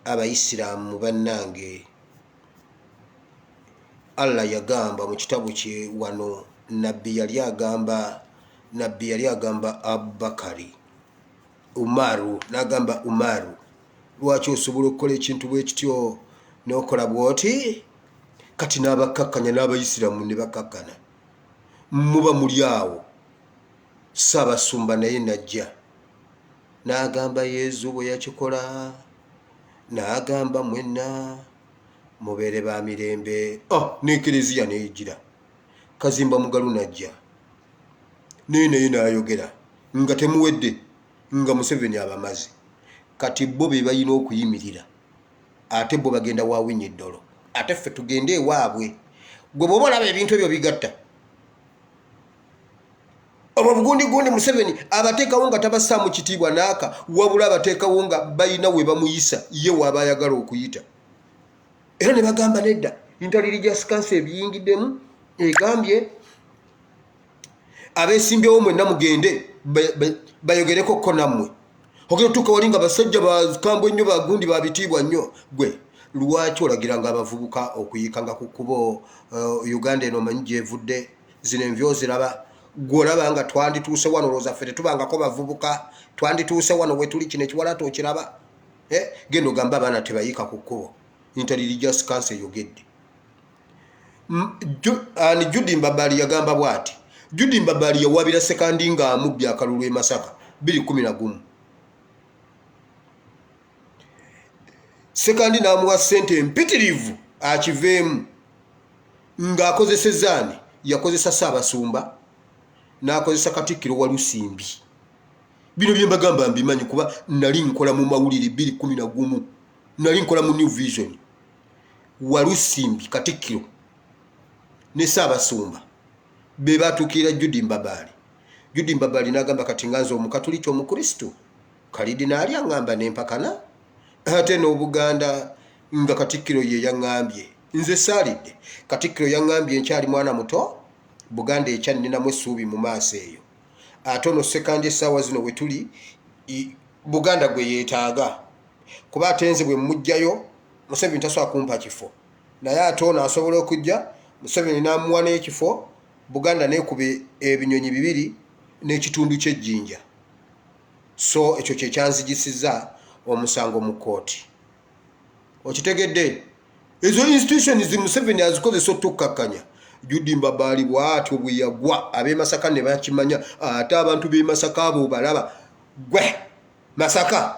Abaisiramu bannange Allah yagamba mu kitabu kye wano nabbi yali agamba Abubakari Umaru n'agamba Umaru lwaki osobola okukola ekintu bwe kityo n'okola bw'oti kati n'abakkakkanya n'abayisiramu ne bakkakkana muba muli awo Ssaabasumba naye najja n'agamba Yezu bwe yakikola n'agamba mwenna mubeere ba mirembe. N'ekereziya neyigira Kazimba Mugalu najja naye n'ayogera nga temuwedde nga Museveni abamaze kati bo be balina okuyimirira ate bo bagenda waawenya eddolo ate ffe tugende ewaabwe. Gwe bw'oba olaba ebintu ebyo bigatta obugundiggundi Museveni abateekawo nga tabassaamu kitiibwa n'aka wabula abateekawo nga balina we bamuyisa ye waaba ayagala okuyita. Era ne bagamba nedda Inter-Religious Council ebiyingiddemu egambye abeesimbyewo mwenna mugende bayogereko ko nammwe ogenda tuka wali nga basajja bakambwe nnyo bagundi babitiibwa nnyo. Gwe lwaki olagiranga abavubuka okuyikanga ku kkubo Uganda eno manyi gyevudde zino envyo ziraba gwolaba nga twandituuse wano olowooza ffe tetubangako bavubuka twandituuse wano we tuli kino ekiwalaata okiraba genda ogamba abaana tebayika ku kkubo. Inter-Religious Council eyogedde. Judy Mbabali yagamba bw'ati. Judy Mbabali yawabira sekandi nga amubbye akalulu e Masaka 2011. Sekandi n'amuwa ssente empitirivu akiveemu ng'akozesezza ani yakozesa Ssaabasumba n'akozesa Katikkiro Walusimbi. Bino bye mbagamba mbimanyi kuba nali nkola mu mawulire 2011 nali nkola mu New Vision. Walusimbi Katikkiro ne Ssaabasumba be batuukira Judy Mbabali. Judy Mbabali n'agamba kati nganze Omukatuliki Omukristo Kalidi n'ali aŋŋamba n'empakana ate n'Obuganda nga Katikkiro ye yaŋŋambye nze saalidde. Katikkiro yaŋŋambye nkyali mwana muto Buganda ekyanninamu essuubi mu maaso eyo ate ono sekandi essaawa zino we tuli Buganda gwe yeetaaga kuba ate nze bwe mujjayo Museveni tasobola kumpa kifo naye ate ono asobola okujja Museveni n'amuwa n'ekifo Buganda neekube ebinyonyi 2 n'ekitundu ky'ejjinja. So ekyo kye kyanzijisizza omusango mu kooti. Okitegedde ezo institutions Museveni azikozesa otukkakkanya. Judy Mbabali bw'atyo bwe yagwa ab'e Masaka ne bakimanya ate abantu b'e Masaka abo balaba gwe Masaka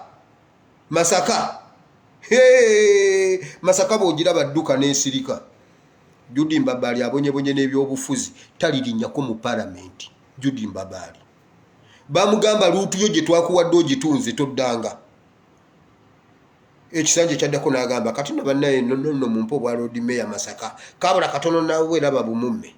Masaka bw'ogira badduka n'esirika. Judy Mbabali abonyebonye n'ebyobufuzi talirinnyako mu palamenti. Judy Mbabali bamugamba luutu yo gye twakuwadde ogitunze toddanga. Ekisanja kyaddako n'agamba kati no bannaye nno mumpe obwa Lord Mayor Masaka kabula katono nawe eraba bumumme.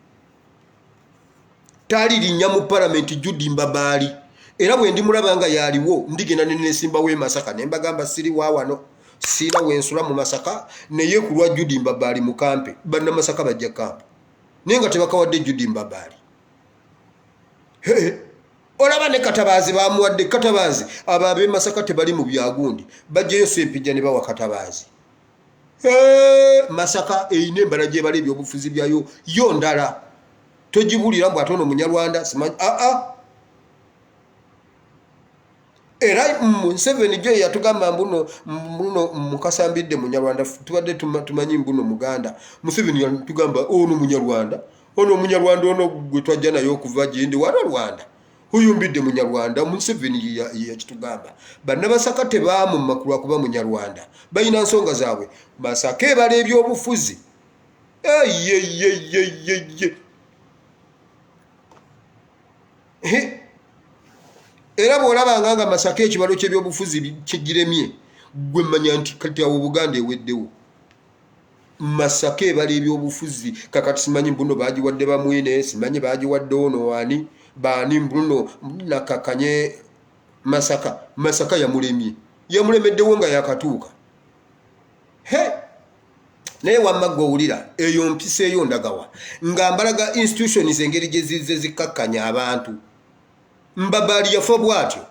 Talirinnya mu palamenti Judy Mbabali era bwe ndimulaba nga yaliwo ndigenda nenesimbawo e Masaka ne mbagamba siri waawano sira wensula mu Masaka naye ku lwa Judy Mbabali mu kampe banna Masaka bajja kampe naye nga tebakawadde Judy Mbabali. Olaba ne Katabazi bamuwadde Katabazi ab'e Masaka tebali mu byagundi bajjayo Sempijja ne bawa Katabazi. Masaka eyina embala gye bali ebyobufuzi byayo yo ndala togibulira mbw ate ono Munyarwanda simanyi era Museveni gye yatugamba mbuno mukasambidde Munyarwanda tubadde tumanyi mbuno Muganda. Museveni yatugamba ono Munyarwanda ono gwe twajja naye okuva gyendi wano Rwanda huyumbidde Munyarwanda. Museveni yakitugamba banna Masaka tebamumma ku lwakuba Munyarwanda balina nsonga zaabwe. Masaka ebala ebyobufuzi era bw'olabanga nga Masaka ekibalo ky'ebyobufuzi kigiremye gwe manya nti kati awo Buganda eweddewo. Masaka ebala ebyobufuzi kakati simanyi mbuno bagiwadde bamwine simanyi bagiwadde ono wani baani mbuno nakakanye Masaka yamulemeddewo nga yakatuuka. Naye wamma gwe owulira eyo mpisa eyo ndagawa nga mbalaga institutions engeri gye zizze zikkakkanya abantu. Mbabali yafa bw'atyo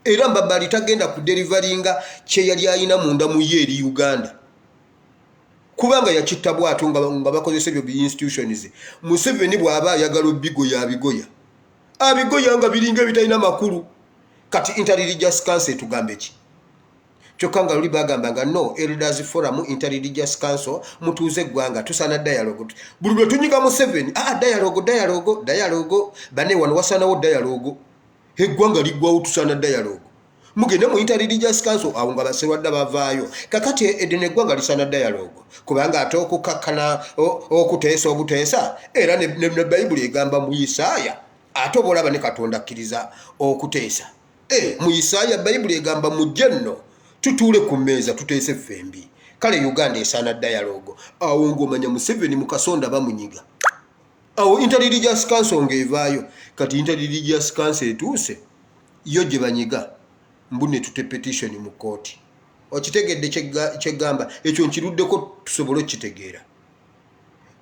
era Mbabali tagenda kuderivaringa kye yali ayina munda mu ye eri Uganda kubanga yakitta bw'atyo nga bakozesa ebyo bi institutions. Museveni bw'aba ayagala abigoya nga biringa bitalina makulu. Kati Inter-Religious Council tugambe ki? Kyokka nga luli bagambanga no Elders Forum Inter-Religious Council mutuuze eggwanga tusaana dialogue. Buli lwe tunyiga Museveni dialogue bane wano wasaanawo dialogue eggwanga liggwawo tusaana dialogue. mugende mu Interreligious Council awo nga baserwadda bavaayo kakati edene eggwanga lisana dialogue kubanga ate okukakkana okuteesa obuteesa era ne Bayibuli egamba mu Isaaya ate obolaba ne Katonda akkiriza okuteesa mu Isaaya Bayibuli egamba mujje nno tutuule ku mmeeza tuteese ffembi kale Uganda esana dialogue awo ng'omanya Museveni mu Kasonda bamunyiga awo Interreligious Council ng'evaayo kati Interreligious Council etuuse yo gye banyiga mbune tute petition mu kooti okitegedde kyegamba ekyo nkiruddeko tusobole okitegeera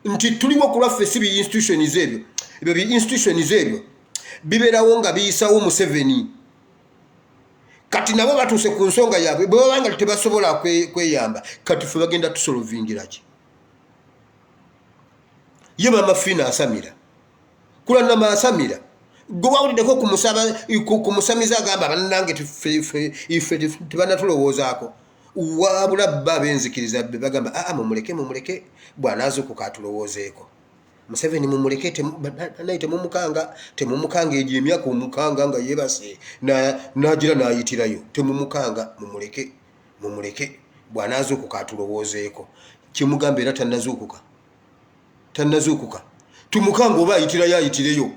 nti tuliwo kulaffe si bi-institutions ebyo bibeerawo nga biyisawo Museveni kati nabo batuuse ku nsonga yaabwe bwe babanga tebasobola kweyamba kati ffe bagenda tusolovingira ki ye Mama Fina asamira kulanama asamira gwe wawuliddeko ku musamiza agamba bannange ife tebanatulowoozaako wabula bba abenzikiriza bbe bagamba mumuleke bw'anaazuukuka atulowoozeeko Museveni mumuleke naye temumukanga egyo emyaka omukanga nga yeebase n'agira n'ayitirayo temumukanga mumuleke bw'anaazuukuka atulowoozeeko kimugamba era tannazuukuka tumukanga oba ayitireyo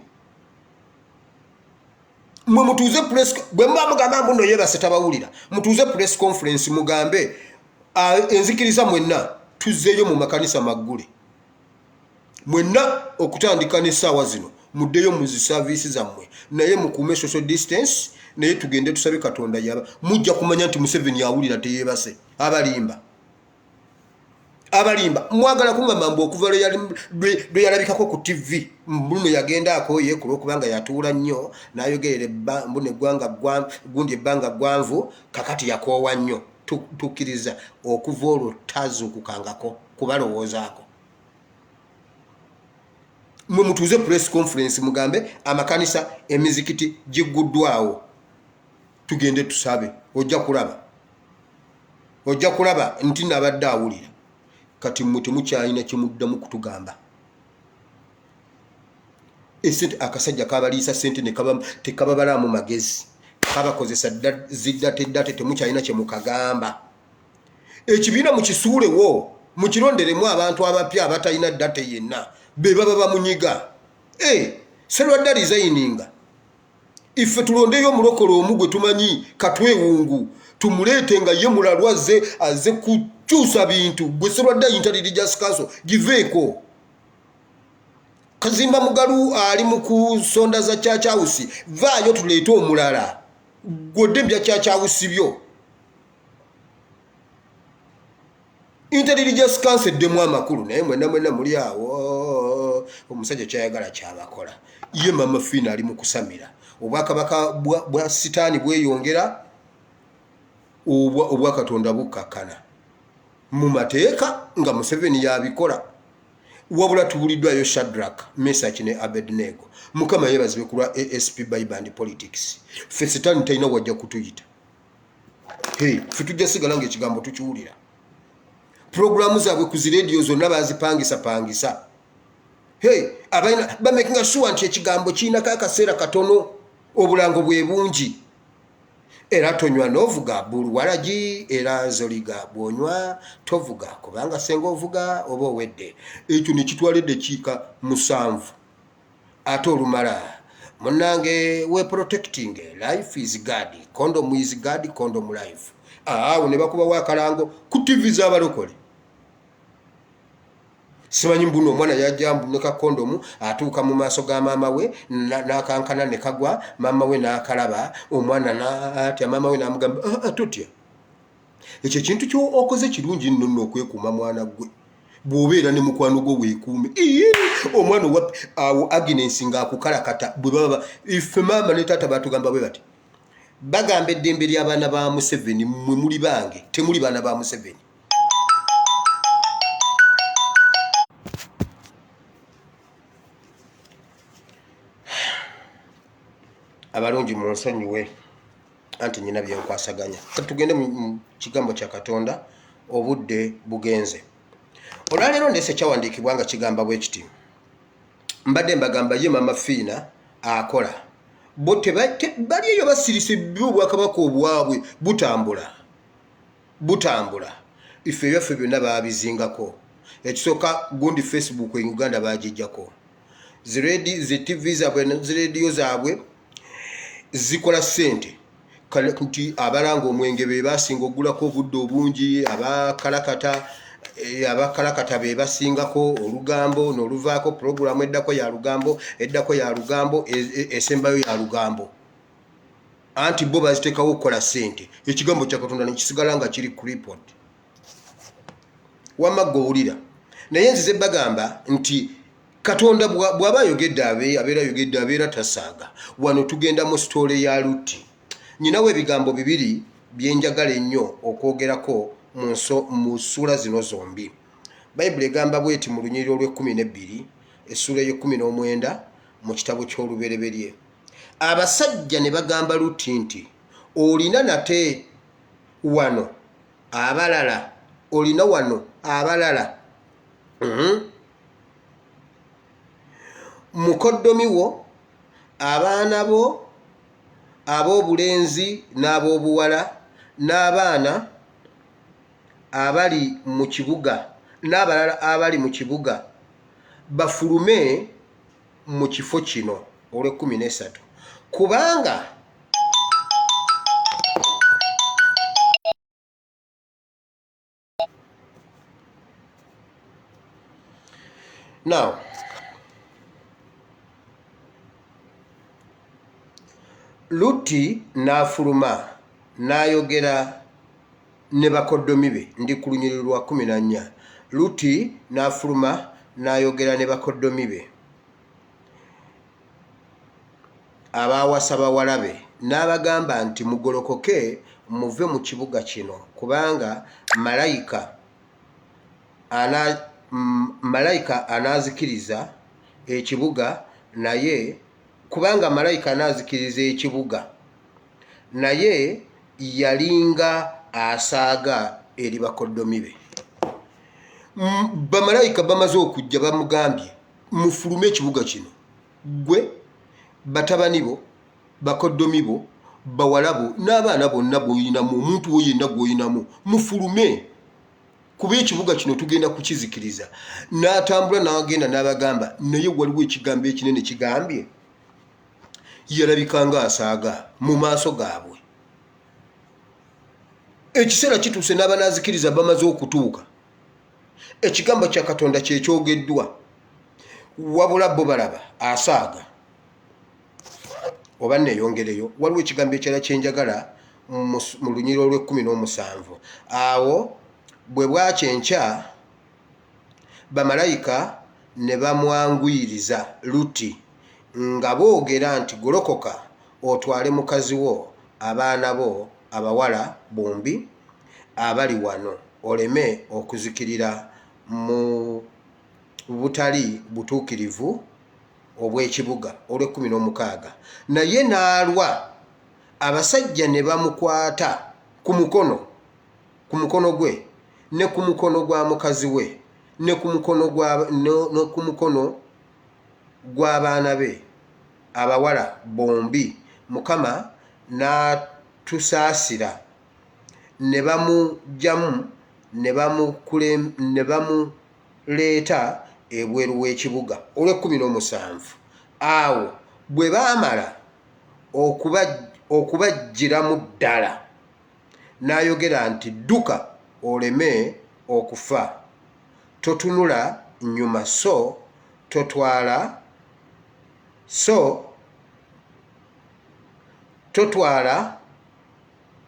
mwe mutuuze press bwe mba mugamba mbuno yeebase tabawulira mutuuze press conference mugambe enzikiriza mwenna tuzzeeyo mu makanisa maggule mwenna okutandika n'essaawa zino muddeyo mu zi service zammwe naye mukuume social distance naye tugende tusabe Katonda yaba mujja kumanya nti Museveni awulira teyeebase abalimba mwagala kungamba mbu okuva lwe yalabikako ku TV mbuno yagendaako yeekula okubanga yatuula nnyo n'ayogerera mbune gundi ebbanga gwanvu kakati yakoowa nnyo tukkiriza okuva olwo tazuukukangako kubalowoozaako mwe mutuuze press conference mugambe amakanisa emizikiti gigguddwawo tugende tusabe ojja kulaba nti nabadde awulira kati mmwe temukyalina kimuddamu kutugamba esente akasajja kabaliisa sente tekababalaamu magezi kabakozesa ziddate temukyalina kyemukagamba ekibiina mukisuulewo mukironderemu abantu abapya abatalina ddate yenna be baba bamunyiga Serwadda resigninga ife tulondeyo omulokole omu gwe tumanyi katwewungu tumuleete nga ye mulalwaze aze kukyusa bintu gwe Serwadda Interreligious Council giveeko Kazimba Mugalu ali mu kusonda za Church House vaayo tuleete omulala gwodde bya Church House byo Interreligious Council demu amakulu naye mwena muli awo omusajja kyayagala kyabakola ye Mama Fina ali mu kusamira obwakabaka bwa sitaani bweyongera obwa Katonda bukkakana mu mateeka nga Museveni yabikola wabula tubuliddwayo Shadrack, Meshach ne Abednego mukama yeebazibwe ku lwa ASP Bible and Politics ffe sitaani talina wajja kutuyita ffe tujja sigala ng'ekigambo tukiwulira programu zaabwe ku ziradio zonna bazipangisa abaina bamakinga sure nti ekigambo kirinako akaseera katono obulango bwe bungi era tonywa n'ovuga buluwalagi era zoliga bwonywa tovuga kubanga senga ovuga oba owedde ekyo ne kitwala eddakiika 7 ate olumala munnange we protecting life is God condom is God condom life awo ne bakubawo akalango ku TV z'abalokole simanyi mbuno omwana yajja neka kondomu atuuka mu maaso ga maama we n'akankana ne kagwa maama we n'akalaba omwana n'atya maama we n'amugamba totya ekyo ekintu ky'okoze kirungi nno okwekuuma mwana gwe bw'obeera ne mukwano gwo weekuume omwana awo Agnes ng'akukalakata bwe baba ife maama ne taata batugamba bwe bati bagamba eddembe ly'abaana ba Museveni mmwe muli bange temuli baana ba Museveni abalungi mu nsonyiwe anti nyina byenkwasaganya tugende mu kigambo kya Katonda obudde bugenze olwaleero ndese kyawandiikibwa nga kigamba bwe kiti mbadde mbagamba ye Mama Fina akola bo bali eyo basirise obwakabaka obwabwe butambula ife byaffe byonna babizingako ekisooka gundi Facebook e Uganda bagijjako zi TV zaabwe ziradio zaabwe zikola ssente nti abalanga omwenge be basinga ogulako obudde obungi abakalakata be basingako olugambo n'oluvaako programu eddako ya lugambo esembayo ya lugambo anti bo baziteekawo okukola ssente ekigambo kya Katonda nekisigala nga kiri ku report wamagga owulira naye nzize bagamba nti Katonda bw'aba ayogedde abeera tasaaga wano tugenda mu story ya Lutti nyinawo ebigambo bibiri byenjagala ennyo okwogerako mu ssula zino zombi Bayibuli egamba bweti mu lunyiriri olw'12 essula y'19 mu kitabo ky'olubereberye abasajja ne bagamba Lutti nti olina nate wano abalala olina wano abalala mukoddomi wo abaana bo ab'obulenzi n'ab'obuwala n'abaana abali mu kibuga n'abalala abali mu kibuga bafulume mu kifo kino olw'13 kubanga now Lutti n'afuluma n'ayogera ne bakoddomi be ndi ku lunyiriri lwa 14 Lutti n'afuluma n'ayogera ne bakoddomi be abawasa bawala be n'abagamba nti mugolokoke muve mu kibuga kino kubanga malayika anazikiriza ekibuga naye kubanga malayika anazikiriza ekibuga naye yalinga asaaga eri bakoddomi be bamalayika bamaze okujja bamugambye mufulume ekibuga kino gwe batabani bo bakoddomi bo bawala bo n'abaana bonna b'oyinamu omuntu wo yenna gw'oyinamu mufulume kuba ekibuga kino tugenda kukizikiriza n'atambula n'agenda n'abagamba naye waliwo ekigambo ekinene kigambye yalabika nga asaaga mu maaso gaabwe ekiseera kituuse n'abanazikiriza bamaze okutuuka ekigambo kya Katonda kyekyogeddwa wabula bo balaba asaaga oba neeyongereyo waliwo ekigambo ekirala kyenjagala mu lunyiriri olw'17 awo bwe bwakyenkya bamalayika ne bamwanguyiriza Lutti nga boogera nti golokoka otwale mukazi wo abaana bo abawala bombi abali wano oleme okuzikirira mu butali butuukirivu obw'ekibuga olw'16 naye n'alwa abasajja ne bamukwata ku mukono gwe ne ku mukono gwa mukazi we ne ku mukono gw'abaana be abawala bombi Mukama n'atusaasira ne bamugyamu ne bamuleeta ebweru w'ekibuga olw'17 awo bwe baamala okubajjiramu ddala n'ayogera nti dduka oleme okufa totunula nnyuma so totwala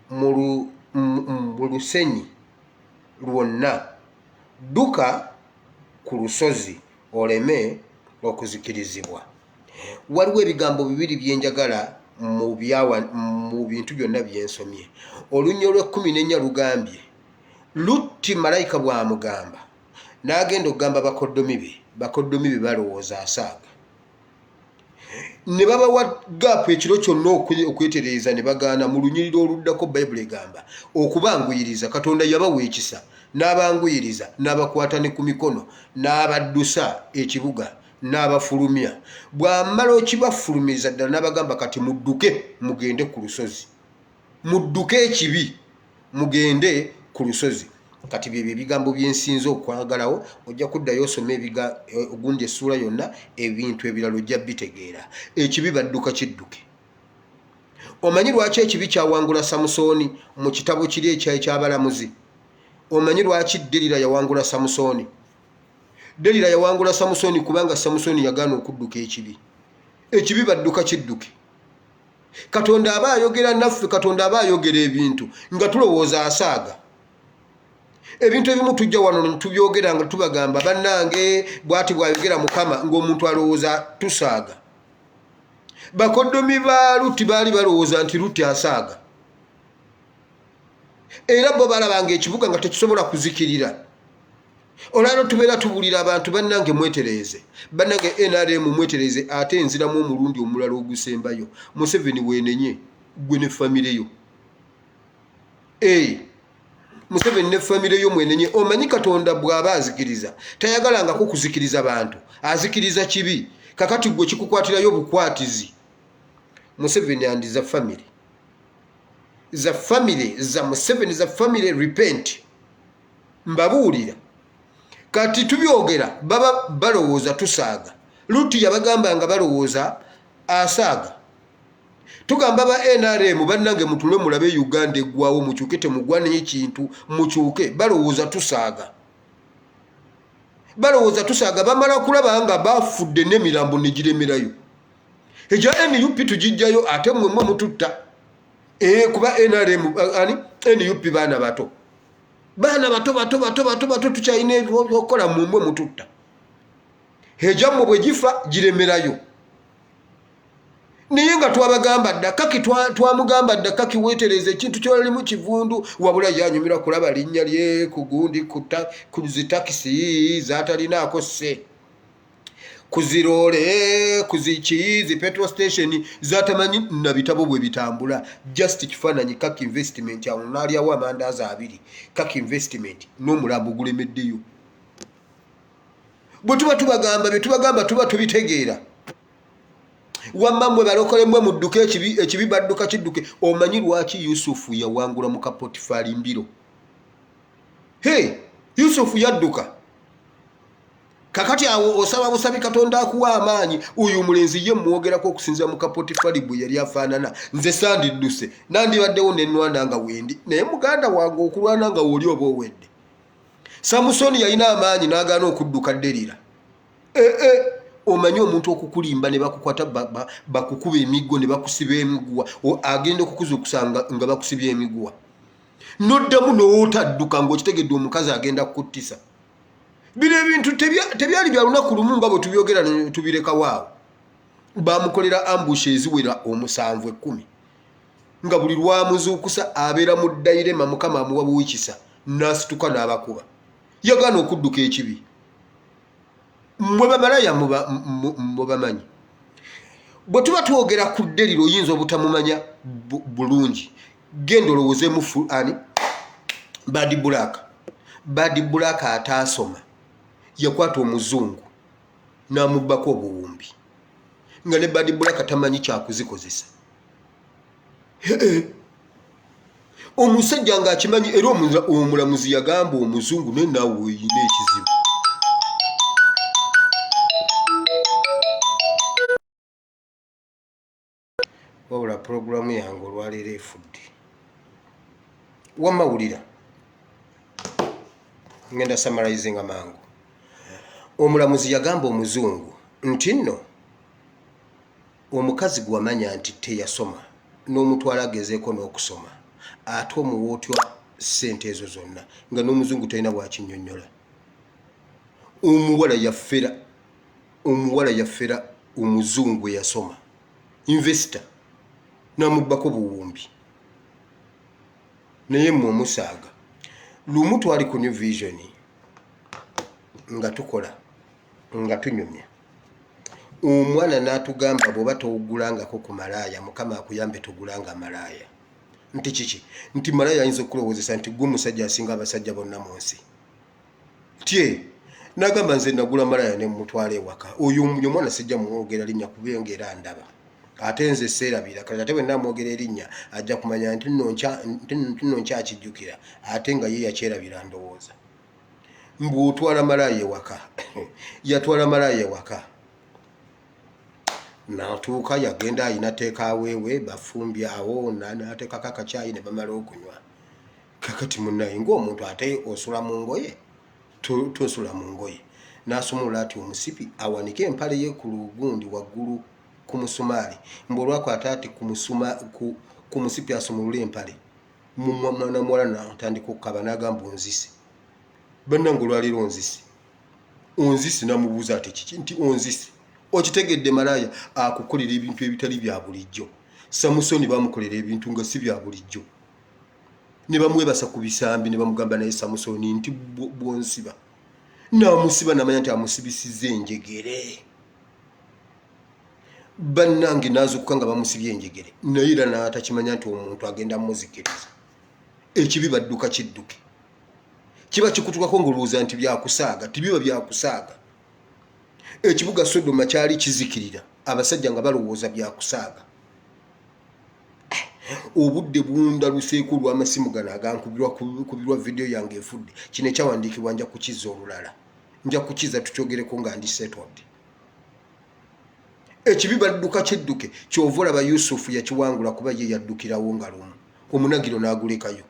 mu lusenyi lwonna dduka ku lusozi oleme okuzikirizibwa waliwo ebigambo bibiri byenjagala mu bintu byonna byensomye olunnyo olw'14 lugambye Lutti malayika bw'amugamba n'agenda okugamba bakoddomi be balowooza asaaga ne babawa gaapu ekiro kyonna okwetereeza ne bagaana mu lunyiriri oluddako Bayibuli egamba okubanguyiriza Katonda yabawa ekisa n'abanguyiriza n'abakwata ne ku mikono n'abaddusa ekibuga n'abafulumya bw'amala okibafulumiza ddala n'abagamba kati mudduke mugende ku lusozi mudduke ekibi mugende ku lusozi kati byebyo ebigambo byensinza okwagalawo ojja kuddayo osoma ogundi essuula yonna ebintu ebirala ojja bitegeera ekibi badduka kidduke omanyi lwaki ekibi kyawangula samusooni mu kitabo kiri ekyabalamuzi omanyi lwaki Delila yawangula samusooni Delila yawangula samusooni kubanga samusooni yagaana okudduka ekibi badduka kidduke katonda aba ayogera naffe katonda aba ayogera ebintu nga tulowooza asaaga ebintu ebimu tujja wano tubyogera nga tubagamba bannange bwati bwayogera mukama ng'omuntu alowooza tusaaga bakoddomi ba Luti baali balowooza nti Luti asaaga era bo balabanga ekibuga nga tekisobola kuzikirira olwalo tubeera tubulira abantu bannange mwetereeze bannange NRM mwetereeze ate enziramu omulundi omulala ogusembayo Museveni weenenye gwe ne famire yo Museveni ne famire yo mwenenye omanyi katonda bw'aba azikiriza tayagalangako kuzikiriza bantu azikiriza kibi kakati gwe kikukwatirayo bukwatizi Museveni and za family za Museveni za family repent mbabuulira kati tubyogera baba balowooza tusaaga Luti yabagamba nga balowooza asaaga tugamba ba NRM bannange mutule mulabe Uganda eggwawo mukyuke temugwane ekintu mukyuke balowooza tusaaga bamala kulaba nga bafudde n'emirambo negiremerayo ejja NUP tugijjayo ate mmwe mututta kuba NRM NUP baana bato tukyalina ebyokola mmwe mututta ejjammwe bwe gifa giremerayo naye nga twabagamba dda kaki twamugamba dda kaki weetereza ekintu kyolimu kivundu wabula yanyumira kulaba linnya lye kugundi ku zitakisi zatalinaako sse kuziroole kuziki zi petrol station zatamanyi na bitabo bwe bitambula just kifaananyi kaki investment awo naalyawo amandaazi 2 kaki investment n'omulambo gulemeddeyo bwe tuba tubagamba bye tubagamba tuba tubitegeera wamma mwe balokolemwe mudduke ekibi badduka kidduke omanyi lwaki Yusufu yawangula mu Kapotifali mbiro Yusufu yadduka kakati awo osaba busabi katonda akuwa amaanyi uyu mulenzi ye mwogerako okusinzira mu Kapotifali bwe yali afaanana nze sandidduse nandibaddewo nenwana nga wendi naye muganda wange okulwana nga woli oba owedde Samusoni yalina amaanyi n'agaana okudduka Delila omanyi omuntu okukulimba ne bakukwata bakukuba emiggo ne bakusiba emiguwa agenda okukuzuukusa nga bakusibye emiguwa noddamu n'otadduka ng'okitegedde omukazi agenda kukuttisa bino ebintu tebyali bya lunaku lumu nga bwe tubyogera ne tubirekawo awo bamukolera ambush eziwera 7-10 nga buli lwamuzuukusa abeera mu ddayirema mukama amuwa buwikisa n'asituka n'abakuba yagaana okudduka ekibi mwe bamalaya mubamanyi bwe tuba twogera ku Delila oyinza obutamumanya bulungi genda olowoozemu Bad Black ataasoma yakwata omuzungu n'amubbako obuwumbi nga ne Bad Black tamanyi kyakuzikozesa omusajja ng'akimanyi era omulamuzi yagamba omuzungu naye naawe oyina ekizibu wabula puroguramu yange olwaleero efudde wamawulira ngenda summarizinga mangu omulamuzi yagamba omuzungu nti nno omukazi gwamanya nti teyasoma n'omutwala agezeeko n'okusoma ate omuwootya ssente ezo zonna nga n'omuzungu talina bwakinnyonnyola omuwala yaffera omuzungu eyasoma investor n'amubbako buwumbi naye mmwe omusaaga lumu twali ku New Vision nga tukola nga tunyumya omwana n'atugamba bw'oba towugulangako ku malaaya mukama akuyambe tugulanga malaaya nti kiki nti malaaya ayinza okulowoozesa nti gwe omusajja asinga abasajja bonna mu nsi nagamba nze nagula malaya ne mutwale waka oyo mwana sijja muogera linnya kubengera ndaba ate nze seerabira kale ate bwe namwogera erinnya ajja kumanya nti nno nkyakijjukira ate nga ye yakyerabira ndowooza mbu otwala malaya ewaka yatwala malaya ewaka natuuka yagenda ayina teeka aweewe bafumbyawo nateekako akacyayi ne bamala okunywa kakati munnaye ng'omuntu ate osula mu ngoye tosula mu ngoye n'asumula ati omusipi awanike empale ye ku lugundi waggulu ku musumaali mbu olwakwata ati ku musipi asumulula empale mwana muwala natandika okukaba n'agamba onzise bannange olwaleero onzise namubuuza ati kiki nti onzise okitegedde malaya akukolera ebintu ebitali bya bulijjo Samusoni bamukolera ebintu nga si bya bulijjo ne bamwebasa ku bisambi ne bamugamba naye Samusoni nti bwonsiba namusiba namanya nti amusibisiza enjegere bannange nazukuka nga bamusibye enjegere naye era natakimanya nti omuntu agenda muzikiriza ekibi badduka kidduke kiba kikutukako ng'olowooza nti byakusaaga tibiba byakusaaga ekibuga Sodoma kyali kizikirira abasajja nga balowooza byakusaaga obudde bundaluseeko olw'amasimu gano agankubirwa vidiyo yange efudde kino ekyawandiikibwa nja kukiza olulala nja kukiza tukyogereko nga ndi settled ekibi badduka kidduke kyova olaba Yusufu yakiwangula kuba ye yaddukirawo nga lumu omunagiro n'agulekayo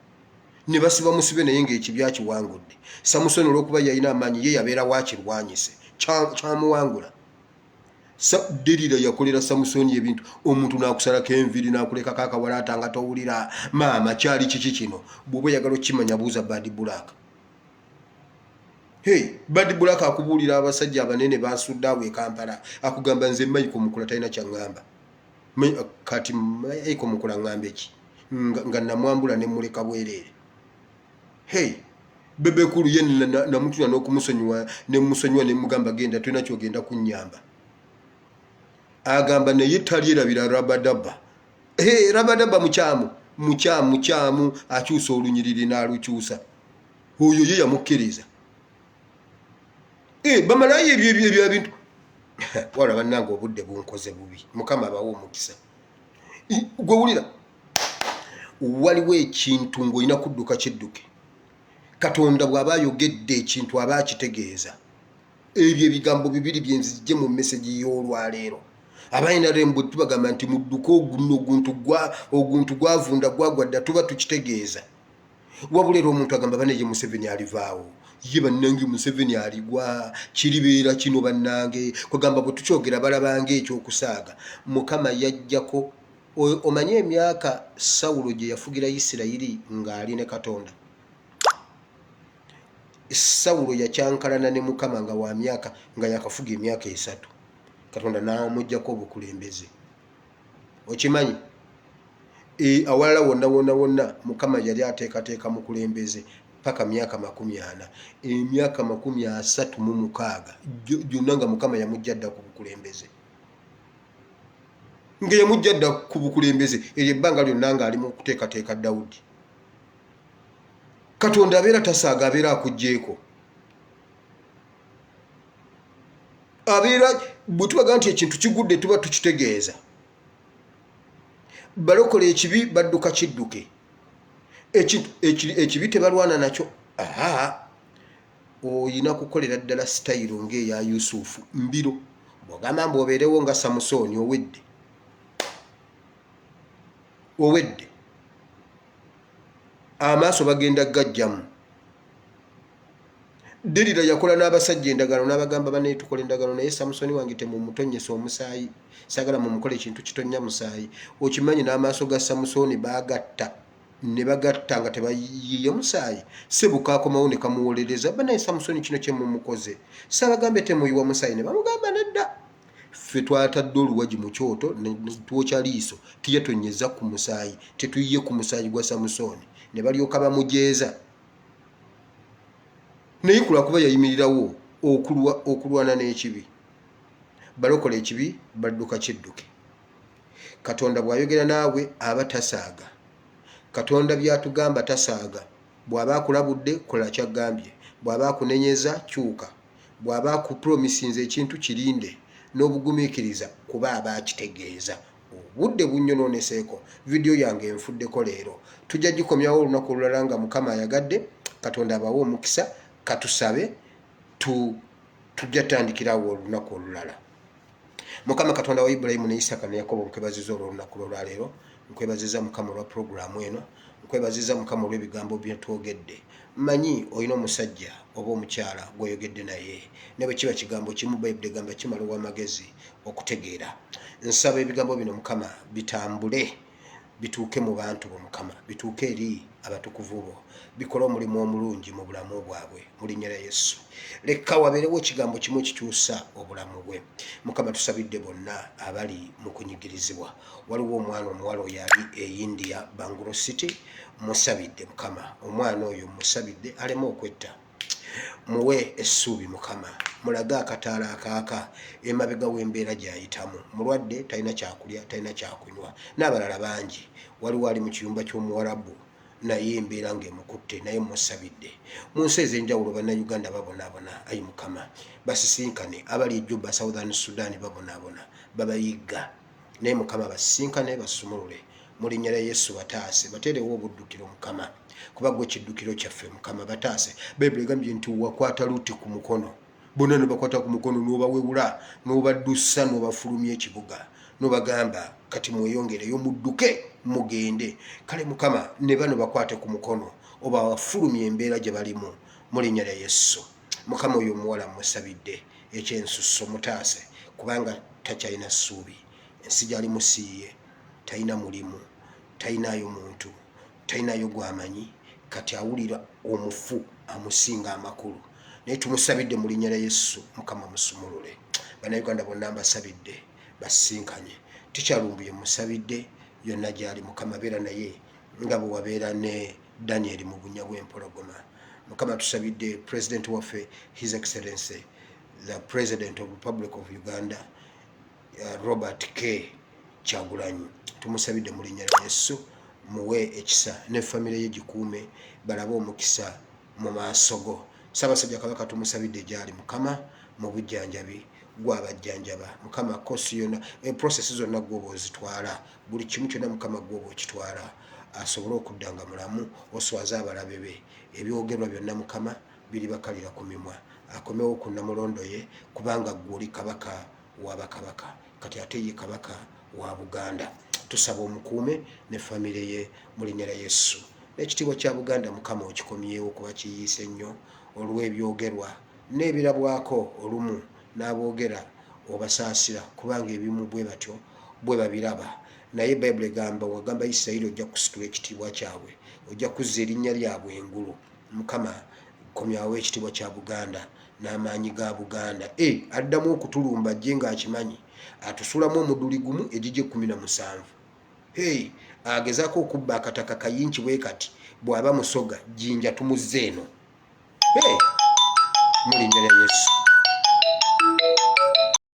ne basiba musibe naye ng'ekibi akiwangudde Samusoni olw'okuba yalina amaanyi ye yabeera wakirwanyise kyamuwangula Delila yakolera Samusoni ebintu omuntu n'akusalako enviiri n'akulekako akawalaata nga towulira maama kyali kiki kino bw'oba oyagala okimanya buuza Bad Black Bad Black akubuulira abasajja abanene basudde awo e Kampala akugamba nze Michael Mukula talina kyaŋŋamba kati Michael Mukula ŋŋamba eki nga namwambula ne muleka bwereere bebekulu ye namutuna n'okumusonyiwa ne musonyiwa ne mugamba genda tulina kyogenda kunnyamba agamba naye talyerabira Rabadaba Rabadaba mukyamu akyusa olunyiriri n'alukyusa oyo ye yamukkiriza bamalayo ebyo bintu wala bannange obudde bunkoze bubi Mukama abawo omukisa gwewulira waliwo ekintu ng'olina kudduka kidduke Katonda bw'aba ayogedde ekintu aba akitegeeza ebyo ebigambo bibiri byenzijje mu meseji y'olwaleero abayina rembo tubagamba nti mudduka oguntu gwavunda gwagwadda tuba tukitegeeza wabula era omuntu agamba bane ye Museveni alivaawo ye bannange Museveni aligwa kiribeera kino bannange kugamba bwe tukyogera balabanga ekyokusaaga Mukama yajjako omanye emyaka Sawulo gye yafugira Isirayiri ng'ali ne Katonda Sawulo yakyankalana ne Mukama nga wa myaka nga yakafuga emyaka 3 Katonda n'amuggyako obukulembeze okimanyi awalala wonna Mukama yali ateekateeka mukulembeze paka myaka 40 emyaka 36 gyonna nga Mukama yamugya dda ku bukulembeze nga yamugya dda ku bukulembeze eryo ebbanga lyonna ng'ali mu kuteekateeka Dawudi Katonda abeera tasaaga abeera akugjeeko abeera bwe tubaga nti ekintu kigudde tuba tukitegeeza balokola ekibi badduka kidduke ekibi tebalwana nakyo oyina kukolera ddala sitayiro ng'eya Yusufu mbiro bw'ogamba mbu obeerewo nga Samusoni owedde amaaso bagenda gajjamu Delila yakola n'abasajja endagano n'abagamba bane tukola endagano naye Samusoni wange temumutonyesa omusaayi sagala mumukole ekintu kitonya musaayi okimanyi n'amaaso ga Samusoni bagatta ne bagatta nga tebayiye musaayi sebuka akomawo ne kamuwolereza banaye Samusoni kino kye mumukoze sabagambe temuyiwa musaayi ne bamugamba nedda ffe twatadde oluwagi mu kyoto netwokya liiso tiyatonyeza ku musaayi tetuyiye ku musaayi gwa Samusoni ne balyoka bamujeeza naye kulwakuba yayimirirawo okulwana n'ekibi balokola ekibi badduka kidduke Katonda bw'ayogera naawe aba tasaaga Katonda by'atugamba tasaaga bw'aba akulabudde kola kyagambye bw'aba akunenyeza kyuka bw'aba ku promisinze ekintu kirinde n'obugumiikiriza kuba abakitegeeza. Obudde bunnyononeseeko, vidiyo yange enfuddeko leero. Tujja gikomyawo olunaku olulala nga Mukama ayagadde. Katonda abawe omukisa, katusabe tujja tandikirawo olunaku olulala. Mukama Katonda wa Ibulayimu ne Isaka ne Yakobo nkwebaziza olw'olunaku olwaleero. Nkwebaziza Mukama olwa puroguramu eno. Nkwebaziza Mukama olw'ebigambo bye twogedde. Mmanyi olina omusajja oba omukyala gw'oyogedde naye ne bwe kiba kigambo kimu Bayibuli egamba kimala ow'amagezi okutegeera. Nsaba ebigambo bino Mukama bitambule bituuke mu bantu bo Mukama, bituuke eri abatukuvu bo, bikole omulimu omulungi mu bulamu bwabwe mu linnya lya Yesu. Lekka wabeerewo ekigambo kimu ekikyusa obulamu bwe. Mukama tusabidde bonna abali mu kunyigirizibwa. Waliwo omwana omuwala oyo ali e India, Bangalore City. Musabidde Mukama, omwana oyo musabidde aleme okwetta. Muwe essuubi Mukama, mulage akataala akaaka emabega w'embeera gy'ayitamu. Mulwadde, talina kyakulya, talina kyakunywa, n'abalala bangi. Waliwo ali mu kiyumba ky'Omuwarabu naye embeera ng'emukutte, naye musabidde. Mu nsi ez'enjawulo bannayuganda babonaabona, ayi Mukama, basisinkane. Abali e Juba, Southern Sudan babonaabona, babayigga. Naye Mukama basisinkane, basumulule. Mu linnya lya Yesu bataase, bateerewo obuddukiro Mukama, kuba gwe kiddukiro kyaffe Mukama, bataase. Bayibuli egambye nti wakwata Luuti ku mukono, bonna ne bakwata ku mukono n'obawewula, n'obaddusa, n'obafulumya ekibuga, n'obagamba kati mweyongereyo mudduke mugende. Kale Mukama, ne bano bakwate ku mukono oba wafulumya embeera gye balimu mu linnya lya Yesu. Mukama oyo omuwala musabidde ekyensusso, mutaase kubanga takyalina ssuubi. Ensi gy'ali musiiye, talina mulimu, talinayo muntu, talinayo gw'amanyi, kati awulira omufu amusinga amakulu. Naye tumusabidde mu linnya lya Yesu, Mukama musumulule. Bannayuganda bonna mbasabidde basisinkanye. Tikyalumbuye musabidde yonna gy'ali Mukama, beera naye nga bwe wabeera ne Daniel mu bunnya bw'empologoma. Mukama tusabidde President waffe, His Excellency the President of the Republic of Uganda, Robert K. Kyagulanyi. Tumusabidde mu linnya lya Yesu, muwe ekisa ne famire ye gikuume, balabe omukisa mu maaso go. Ssaabasajja Kabaka tumusabidde gy'ali Mukama, mu bujjanjabi gw'abajjanjaba Mukama, kosi yonna process zonna gw'oba ozitwala, buli kimu kyonna Mukama gw'oba okitwala, asobole okudda nga mulamu, oswaze abalabe be. Ebyogerwa byonna Mukama biri bakalira ku mimwa, akomewo ku Namulondo ye, kubanga gw'oli Kabaka wa bakabaka, kati ate ye Kabaka wa Buganda. Tusaba omukuume ne famire ye mu linnya lya Yesu. N'ekitiibwa kya Buganda Mukama okikomyewo kuba kiyiise nnyo olw'ebyogerwa n'ebirabwako olumu n'aboogera obasaasira, kubanga ebimu bwe batyo bwe babiraba. Naye Bayibuli egamba wagamba Isirayiri ojja kusitula ekitiibwa kyabwe, ojja kuzza erinnya lyabwe engulu. Mukama komyawo ekitiibwa kya Buganda n'amaanyi ga Buganda. Addamu okutulumba ajje ng'akimanyi, atusulamu omuduli gumu egigye 17. Agezaako okubba akataka kayinki bwe kati, bw'aba musoga jinja tumuzze eno. Mu linnya lya Yesu.